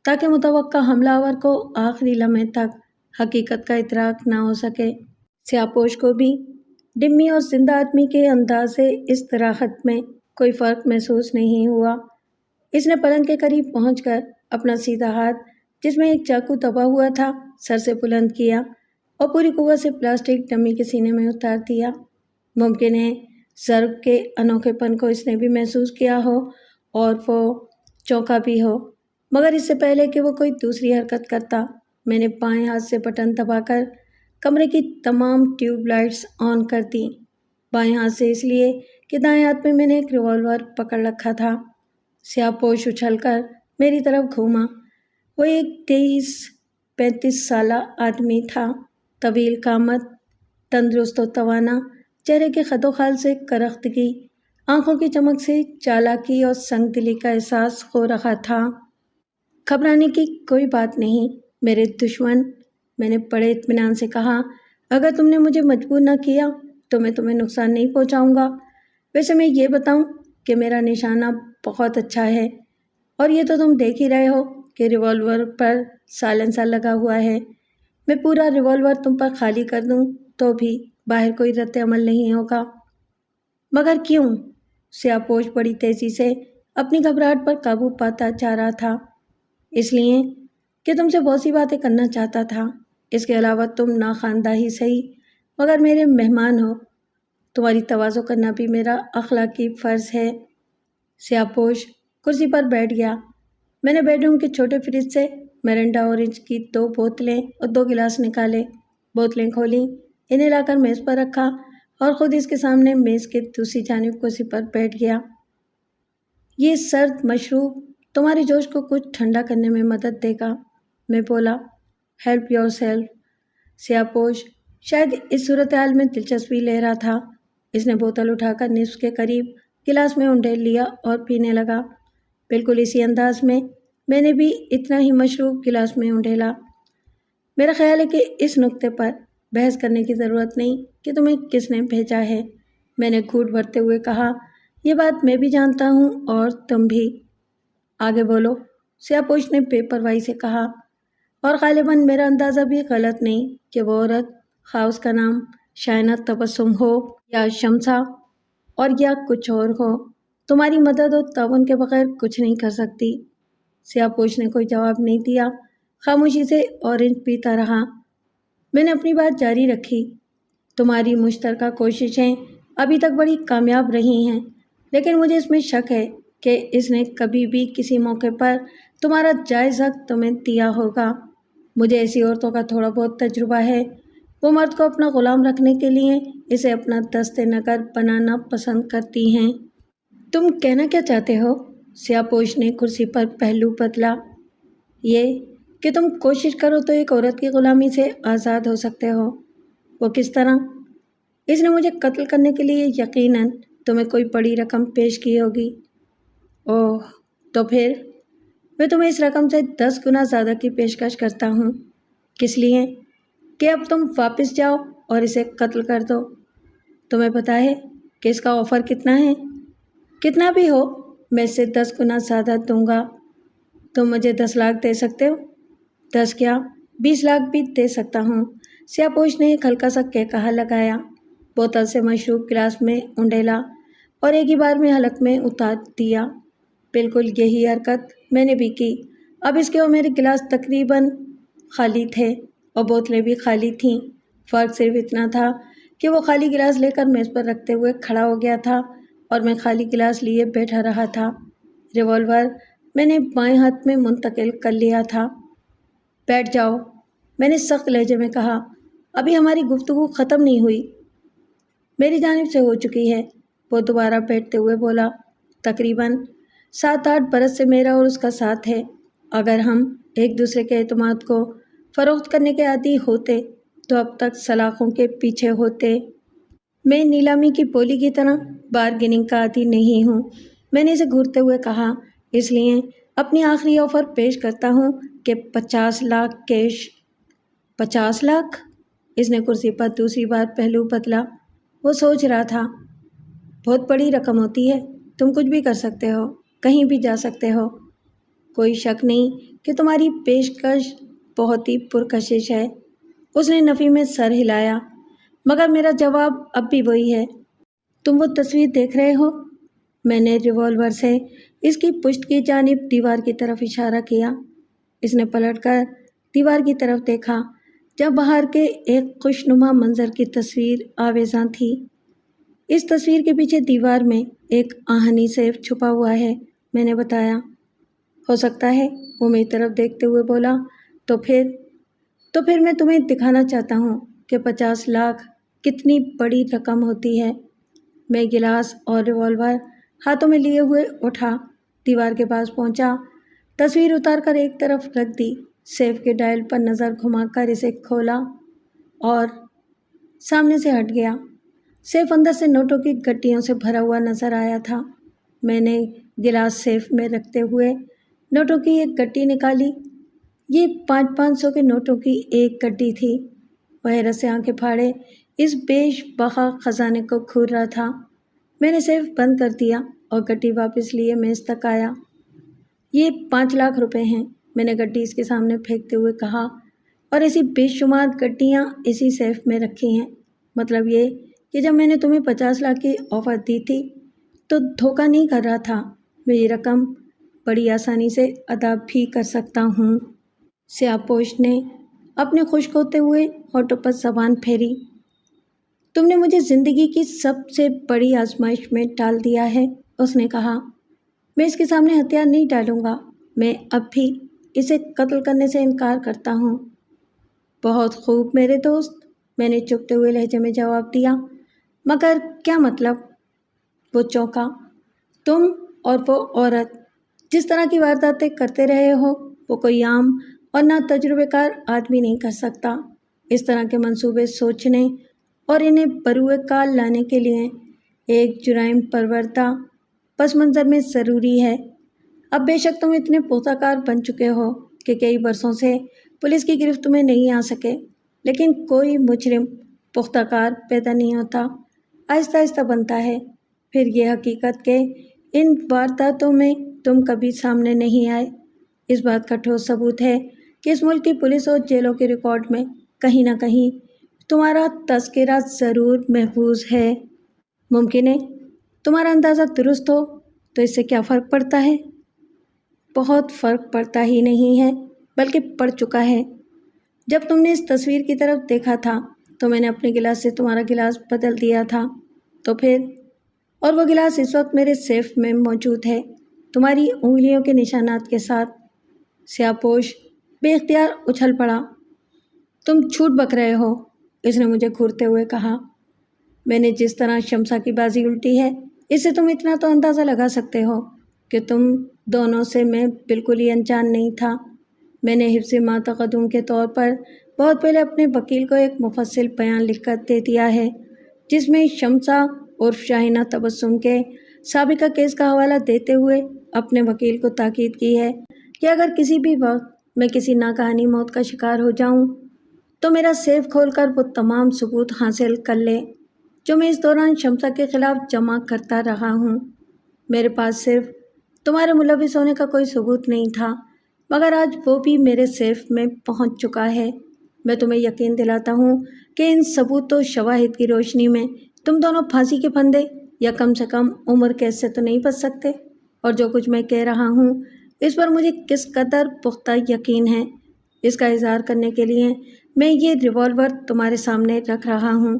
تاکہ متوقع حملہ آور کو آخری لمحے تک حقیقت کا ادراک نہ ہو سکے۔ سیاہ پوش کو بھی ڈمی اور زندہ آدمی کے انداز استراحت میں کوئی فرق محسوس نہیں ہوا۔ اس نے پلنگ کے قریب پہنچ کر اپنا سیدھا ہاتھ، جس میں ایک چاقو دبا ہوا تھا، سر سے بلند کیا اور پوری قوت سے پلاسٹک ڈمی کے سینے میں اتار دیا۔ ممکن ہے ضرب کے انوکھے پن کو اس نے بھی محسوس کیا ہو اور وہ چونکا بھی ہو، مگر اس سے پہلے کہ وہ کوئی دوسری حرکت کرتا، میں نے بائیں ہاتھ سے بٹن دبا کر کمرے کی تمام ٹیوب لائٹس آن کر دیں۔ بائیں ہاتھ سے اس لیے کہ دائیں ہاتھ میں نے ایک ریوالور پکڑ رکھا تھا۔ سیاہ پوش اچھل کر میری طرف گھوما۔ وہ ایک 23-35 سالہ آدمی تھا، طویل قامت، تندرست و توانا، چہرے کے خد و خال سے کرختگی، آنکھوں کی چمک سے چالاکی اور سنگ دلی کا احساس ہو رہا تھا۔ گھبرانے کی کوئی بات نہیں میرے دشمن، میں نے بڑے اطمینان سے کہا۔ اگر تم نے مجھے مجبور نہ کیا تو میں تمہیں نقصان نہیں پہنچاؤں گا۔ ویسے میں یہ بتاؤں کہ میرا نشانہ بہت اچھا ہے، اور یہ تو تم دیکھ ہی رہے ہو کہ ریوالور پر سائلنسر لگا ہوا ہے۔ میں پورا ریوالور تم پر خالی کر دوں تو بھی باہر کوئی رد عمل نہیں ہوگا۔ مگر کیوں؟ سیاہ پوش بڑی تیزی سے اپنی گھبراہٹ پر قابو پاتا جا رہا تھا۔ اس لیے کہ تم سے بہت سی باتیں کرنا چاہتا تھا۔ اس کے علاوہ تم ناخواندہ ہی صحیح مگر میرے مہمان ہو، تمہاری تواضع کرنا بھی میرا اخلاقی فرض ہے۔ سیاہ پوش کرسی پر بیٹھ گیا۔ میں نے بیڈ روم کے چھوٹے فریج سے مرنڈا اورنج کی 2 بوتلیں اور 2 گلاس نکالے، بوتلیں کھولیں، انہیں لا کر میز پر رکھا اور خود اس کے سامنے میز کے دوسری جانب کرسی پر بیٹھ گیا۔ یہ سرد مشروب تمہارے جوش کو کچھ ٹھنڈا کرنے میں مدد دے گا، میں بولا۔ Help your self. سیاہ پوش شاید اس صورتحال میں دلچسپی لے رہا تھا۔ اس نے بوتل اٹھا کر نصف کے قریب گلاس میں انڈیل لیا اور پینے لگا۔ بالکل اسی انداز میں نے بھی اتنا ہی مشروب گلاس میں انڈیلا۔ میرا خیال ہے کہ اس نقطے پر بحث کرنے کی ضرورت نہیں کہ تمہیں کس نے بھیجا ہے، میں نے گھونٹ بھرتے ہوئے کہا۔ یہ بات میں بھی جانتا ہوں اور تم بھی۔ آگے بولو، سیاہپوش نے بے پرواہی سے کہا، اور غالباً میرا اندازہ بھی غلط نہیں کہ وہ عورت، خواہ اس کا نام شائنہ تبسم ہو یا شمسا اور یا کچھ اور ہو، تمہاری مدد و تعاون کے بغیر کچھ نہیں کر سکتی۔ سیاہپوش نے کوئی جواب نہیں دیا، خاموشی سے اورنج پیتا رہا۔ میں نے اپنی بات جاری رکھی۔ تمہاری مشترکہ کوششیں ابھی تک بڑی کامیاب رہی ہیں، لیکن مجھے اس میں شک ہے کہ اس نے کبھی بھی کسی موقع پر تمہارا جائز حق تمہیں دیا ہوگا۔ مجھے ایسی عورتوں کا تھوڑا بہت تجربہ ہے، وہ مرد کو اپنا غلام رکھنے کے لیے اسے اپنا دست نگر بنانا پسند کرتی ہیں۔ تم کہنا کیا چاہتے ہو؟ سیاہپوش نے کرسی پر پہلو بدلا۔ یہ کہ تم کوشش کرو تو ایک عورت کی غلامی سے آزاد ہو سکتے ہو۔ وہ کس طرح؟ اس نے مجھے قتل کرنے کے لیے یقیناً تمہیں کوئی بڑی رقم پیش کی ہوگی۔ اوہ، تو پھر میں تمہیں اس رقم سے 10 گنا زیادہ کی پیشکش کرتا ہوں۔ کس لیے؟ کہ اب تم واپس جاؤ اور اسے قتل کر دو۔ تمہیں پتہ ہے کہ اس کا آفر کتنا ہے؟ کتنا بھی ہو، میں اس سے 10 گنا زیادہ دوں گا۔ تم مجھے 10 لاکھ دے سکتے ہو؟ 10 کیا، 20 لاکھ بھی دے سکتا ہوں۔ سیاہپوش نے ایک ہلکا سا کہا لگایا، بوتل سے مشروب گلاس میں انڈیلا اور ایک ہی بار میں حلق میں اتار دیا۔ بالکل یہی حرکت میں نے بھی کی۔ اب اس کے اور میرے گلاس تقریباً خالی تھے اور بوتلیں بھی خالی تھیں۔ فرق صرف اتنا تھا کہ وہ خالی گلاس لے کر میز پر رکھتے ہوئے کھڑا ہو گیا تھا اور میں خالی گلاس لیے بیٹھا رہا تھا۔ ریوالور میں نے بائیں ہاتھ میں منتقل کر لیا تھا۔ بیٹھ جاؤ، میں نے سخت لہجے میں کہا، ابھی ہماری گفتگو ختم نہیں ہوئی۔ میری جانب سے ہو چکی ہے، وہ دوبارہ بیٹھتے ہوئے بولا۔ تقریباً 7-8 برس سے میرا اور اس کا ساتھ ہے۔ اگر ہم ایک دوسرے کے اعتماد کو فروخت کرنے کے عادی ہوتے تو اب تک سلاخوں کے پیچھے ہوتے۔ میں نیلامی کی بولی کی طرح بارگیننگ کا عادی نہیں ہوں، میں نے اسے گھورتے ہوئے کہا، اس لیے اپنی آخری آفر پیش کرتا ہوں کہ 50 لاکھ کیش۔ 50 لاکھ؟ اس نے کرسی پر دوسری بار پہلو بدلا۔ وہ سوچ رہا تھا، بہت بڑی رقم ہوتی ہے، تم کچھ بھی کر سکتے ہو، کہیں بھی جا سکتے ہو۔ کوئی شک نہیں کہ تمہاری پیشکش بہت ہی پرکشش ہے۔ اس نے نفی میں سر ہلایا، مگر میرا جواب اب بھی وہی ہے۔ تم وہ تصویر دیکھ رہے ہو؟ میں نے ریوالور سے اس کی پشت کی جانب دیوار کی طرف اشارہ کیا۔ اس نے پلٹ کر دیوار کی طرف دیکھا جہاں باہر کے ایک خوشنما منظر کی تصویر آویزاں تھی۔ اس تصویر کے پیچھے دیوار میں ایک آہنی سیف چھپا ہوا ہے، میں نے بتایا۔ ہو سکتا ہے، وہ میری طرف دیکھتے ہوئے بولا۔ تو پھر میں تمہیں دکھانا چاہتا ہوں کہ 50 لاکھ کتنی بڑی رقم ہوتی ہے۔ میں گلاس اور ریوالور ہاتھوں میں لیے ہوئے اٹھا، دیوار کے پاس پہنچا، تصویر اتار کر ایک طرف رکھ دی، سیف کے ڈائل پر نظر گھما کر اسے کھولا اور سامنے سے ہٹ گیا۔ سیف اندر سے نوٹوں کی گٹیوں سے بھرا ہوا نظر آیا تھا۔ میں نے گلاس سیف میں رکھتے ہوئے نوٹوں کی ایک گٹی نکالی۔ یہ 500 کے نوٹوں کی ایک گڈی تھی۔ وہ حیرت سے آنکھیں پھاڑے اس بیش بہا خزانے کو گھور رہا تھا۔ میں نے سیف بند کر دیا اور گڈی واپس لیے میز تک آیا۔ یہ 5 لاکھ روپے ہیں، میں نے گڈی اس کے سامنے پھینکتے ہوئے کہا، اور ایسی بے شمار گڈیاں اسی سیف میں رکھی ہیں۔ مطلب یہ کہ جب میں نے تمہیں 50 لاکھ کی آفر دی تھی تو دھوکہ نہیں کر رہا تھا، میں یہ رقم بڑی آسانی سے ادا بھی کر سکتا ہوں۔ سیاہپوش نے اپنے خشک ہوتے ہوئے ہونٹوں پر زبان پھیری۔ تم نے مجھے زندگی کی سب سے بڑی آزمائش میں ڈال دیا ہے، اس نے کہا۔ میں اس کے سامنے ہتھیار نہیں ڈالوں گا، میں اب بھی اسے قتل کرنے سے انکار کرتا ہوں۔ بہت خوب میرے دوست، میں نے چپتے ہوئے لہجے میں جواب دیا، مگر کیا مطلب؟ وہ چونکا۔ تم اور وہ عورت جس طرح کی وارداتیں کرتے رہے ہو وہ کوئی عام اور نہ تجربے کار آدمی نہیں کر سکتا۔ اس طرح کے منصوبے سوچنے اور انہیں بروئے کار لانے کے لیے ایک جرائم پروردہ پس منظر میں ضروری ہے۔ اب بے شک تم اتنے پختہ کار بن چکے ہو کہ کئی برسوں سے پولیس کی گرفت میں نہیں آ سکے، لیکن کوئی مجرم پختہ کار پیدا نہیں ہوتا، آہستہ آہستہ بنتا ہے۔ پھر یہ حقیقت کہ ان وارداتوں میں تم کبھی سامنے نہیں آئے، اس بات کا ٹھوس ثبوت ہے کہ اس ملک کی پولیس اور جیلوں کے ریکارڈ میں کہیں نہ کہیں تمہارا تذکرہ ضرور محفوظ ہے۔ ممکن ہے تمہارا اندازہ درست ہو، تو اس سے کیا فرق پڑتا ہے؟ بہت فرق پڑتا ہی نہیں ہے، بلکہ پڑ چکا ہے۔ جب تم نے اس تصویر کی طرف دیکھا تھا تو میں نے اپنے گلاس سے تمہارا گلاس بدل دیا تھا، تو پھر اور وہ گلاس اس وقت میرے سیف میں موجود ہے، تمہاری انگلیوں کے نشانات کے ساتھ۔ سیاہ پوش بے اختیار اچھل پڑا۔ تم جھوٹ بک رہے ہو، اس نے مجھے گھورتے ہوئے کہا۔ میں نے جس طرح شمسا کی بازی الٹی ہے، اس سے تم اتنا تو اندازہ لگا سکتے ہو کہ تم دونوں سے میں بالکل ہی انجان نہیں تھا۔ میں نے حفظ ما تقدم کے طور پر بہت پہلے اپنے وکیل کو ایک مفصل بیان لکھ کر دے دیا ہے، جس میں شمسا عرف شاہینہ تبسم کے سابقہ کیس کا حوالہ دیتے ہوئے اپنے وکیل کو تاکید کی ہے کہ اگر کسی بھی وقت میں کسی ناگہانی موت کا شکار ہو جاؤں تو میرا سیف کھول کر وہ تمام ثبوت حاصل کر لے جو میں اس دوران شمسا کے خلاف جمع کرتا رہا ہوں۔ میرے پاس صرف تمہارے ملوث ہونے کا کوئی ثبوت نہیں تھا، مگر آج وہ بھی میرے سیف میں پہنچ چکا ہے۔ میں تمہیں یقین دلاتا ہوں کہ ان ثبوت و شواہد کی روشنی میں تم دونوں پھانسی کے پھندے یا کم سے کم عمر قید سے تو نہیں بچ سکتے، اور جو کچھ میں کہہ رہا ہوں اس پر مجھے کس قدر پختہ یقین ہے، اس کا اظہار کرنے کے لیے میں یہ ریوالور تمہارے سامنے رکھ رہا ہوں۔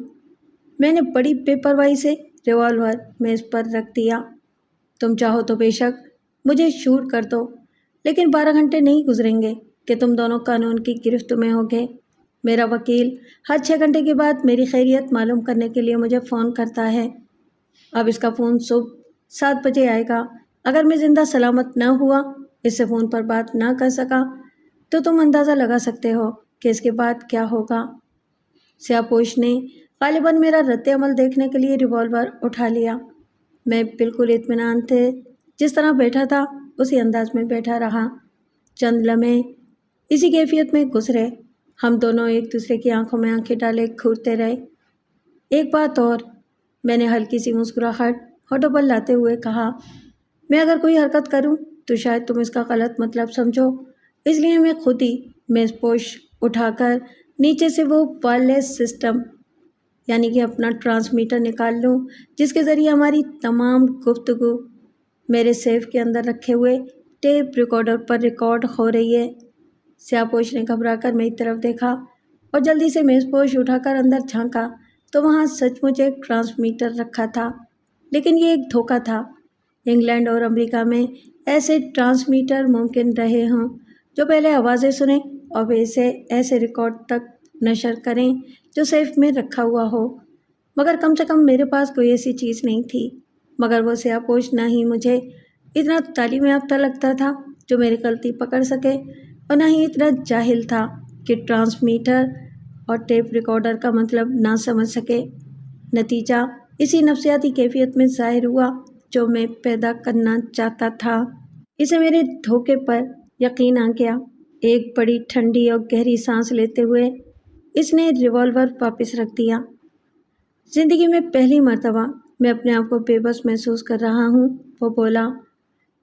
میں نے بڑی بے پرواہی سے ریوالور میز پر رکھ دیا۔ تم چاہو تو بے شک مجھے شوٹ کر دو، لیکن 12 گھنٹے نہیں گزریں گے کہ تم دونوں قانون کی گرفت میں ہوگے۔ میرا وکیل ہر 6 گھنٹے کے بعد میری خیریت معلوم کرنے کے لیے مجھے فون کرتا ہے۔ اب اس کا فون صبح 7 بجے آئے گا۔ اگر میں زندہ سلامت نہ ہوا، اس سے فون پر بات نہ کر سکا، تو تم اندازہ لگا سکتے ہو کہ اس کے بعد کیا ہوگا۔ سیاہ پوش نے غالباً میرا رد عمل دیکھنے کے لیے ریوالور اٹھا لیا۔ میں بالکل اطمینان سے جس طرح بیٹھا تھا اسی انداز میں بیٹھا رہا۔ چند لمحے اسی کیفیت میں گزرے۔ ہم دونوں ایک دوسرے کی آنکھوں میں آنکھیں ڈالے گھورتے رہے۔ ایک بات اور، میں نے ہلکی سی مسکراہٹ ہونٹوں پر لاتے ہوئے کہا، میں اگر کوئی حرکت کروں تو شاید تم اس کا غلط مطلب سمجھو، اس لیے میں خود ہی میز پوش اٹھا کر نیچے سے وہ وائرلیس سسٹم یعنی کہ اپنا ٹرانسمیٹر نکال لوں جس کے ذریعے ہماری تمام گفتگو میرے سیف کے اندر رکھے ہوئے ٹیپ ریکارڈر پر ریکارڈ ہو رہی ہے۔ سیاہ پوش نے گھبرا کر میری طرف دیکھا اور جلدی سے میز پوش اٹھا کر اندر جھانکا تو وہاں سچ مچ ایک ٹرانسمیٹر رکھا تھا، لیکن یہ ایک دھوکہ تھا۔ انگلینڈ اور امریکہ میں ایسے ٹرانسمیٹر ممکن رہے ہوں جو پہلے آوازیں سنیں اور پھر اسے ایسے ریکارڈ تک نشر کریں جو سیف میں رکھا ہوا ہو، مگر کم سے کم میرے پاس کوئی ایسی چیز نہیں تھی۔ مگر وہ سیاہ پوش نہ ہی مجھے اتنا تعلیم یافتہ لگتا تھا جو میری غلطی پکڑ سکے، اور نہ ہی اتنا جاہل تھا کہ ٹرانسمیٹر اور ٹیپ ریکارڈر کا مطلب نہ سمجھ سکے۔ نتیجہ اسی نفسیاتی کیفیت میں ظاہر ہوا جو میں پیدا کرنا چاہتا تھا۔ اسے میرے دھوکے پر یقین آ گیا۔ ایک بڑی ٹھنڈی اور گہری سانس لیتے ہوئے اس نے ریوالور واپس رکھ دیا۔ زندگی میں پہلی مرتبہ میں اپنے آپ کو بے بس محسوس کر رہا ہوں۔ وہ بولا،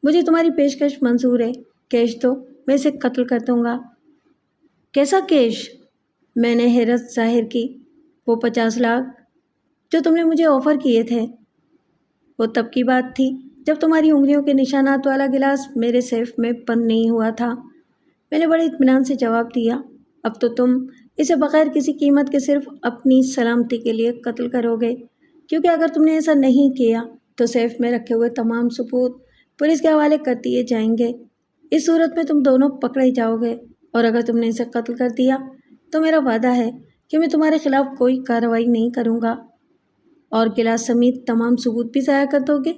مجھے تمہاری پیشکش منظور ہے، کیش دو، میں اسے قتل کر دوں گا۔ کیسا کیش؟ میں نے حیرت ظاہر کی۔ وہ 50 لاکھ جو تم نے مجھے آفر کیے تھے۔ وہ تب کی بات تھی جب تمہاری انگلیوں کے نشانات والا گلاس میرے سیف میں بند نہیں ہوا تھا۔ میں نے بڑے اطمینان سے جواب دیا، اب تو تم اسے بغیر کسی قیمت کے صرف اپنی سلامتی کے لیے قتل کرو گے، کیونکہ اگر تم نے ایسا نہیں کیا تو سیف میں رکھے ہوئے تمام ثبوت پولیس کے حوالے کر دیے جائیں گے۔ اس صورت میں تم دونوں پکڑے جاؤ گے، اور اگر تم نے اسے قتل کر دیا تو میرا وعدہ ہے کہ میں تمہارے خلاف کوئی کارروائی نہیں کروں گا۔ اور گلاس سمیت تمام ثبوت بھی ضائع کر دو گے؟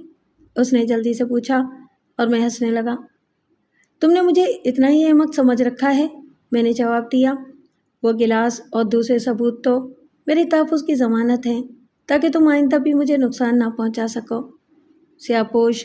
اس نے جلدی سے پوچھا، اور میں ہنسنے لگا۔ تم نے مجھے اتنا ہی احمق سمجھ رکھا ہے، میں نے جواب دیا۔ وہ گلاس اور دوسرے ثبوت تو میری تحفظ کی ضمانت ہیں تاکہ تم آئندہ بھی مجھے نقصان نہ پہنچا سکو۔ سیاہ پوش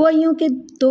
ہوا یوں کہ 2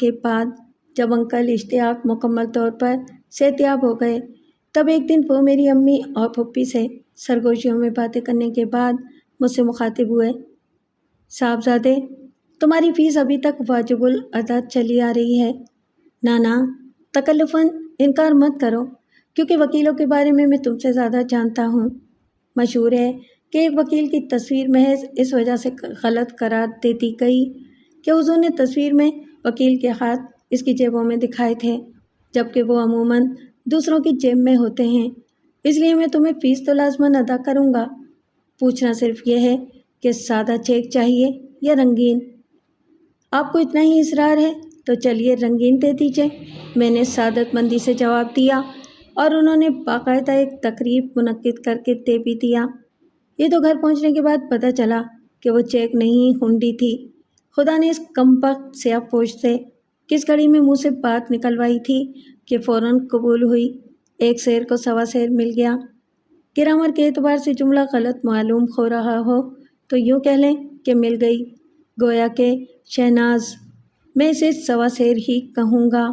کے بعد جب انکل اشتیاق مکمل طور پر صحتیاب ہو گئے، تب ایک دن وہ میری امی اور پھپھی سے سرگوشیوں میں باتیں کرنے کے بعد مجھ سے مخاطب ہوئے۔ صاحبزادے، تمہاری فیس ابھی تک واجب الادا چلی آ رہی ہے۔ نانا، تکلفاً انکار مت کرو، کیونکہ وکیلوں کے بارے میں تم سے زیادہ جانتا ہوں۔ مشہور ہے کہ ایک وکیل کی تصویر محض اس وجہ سے غلط قرار دے دی گئی کہ حضور نے تصویر میں وکیل کے ہاتھ اس کی جیبوں میں دکھائے تھے، جبکہ وہ عموماً دوسروں کی جیب میں ہوتے ہیں۔ اس لیے میں تمہیں فیس تو لازماً ادا کروں گا، پوچھنا صرف یہ ہے کہ سادہ چیک چاہیے یا رنگین؟ آپ کو اتنا ہی اصرار ہے تو چلیے رنگین دے دیجیے، میں نے سعادت مندی سے جواب دیا، اور انہوں نے باقاعدہ ایک تقریب منعقد کر کے دے بھی دیا۔ یہ تو گھر پہنچنے کے بعد پتہ چلا کہ وہ چیک نہیں ہنڈی تھی۔ خدا نے اس کمبخت سیاہ پوش سے کس گھڑی میں منہ سے بات نکلوائی تھی کہ فوراً قبول ہوئی۔ 1 سیر کو 1.25 سیر مل گیا۔ گرامر کے اعتبار سے جملہ غلط معلوم ہو رہا ہو تو یوں کہہ لیں کہ مل گئی، گویا کہ شہناز، میں اسے 1.25 سیر ہی کہوں گا۔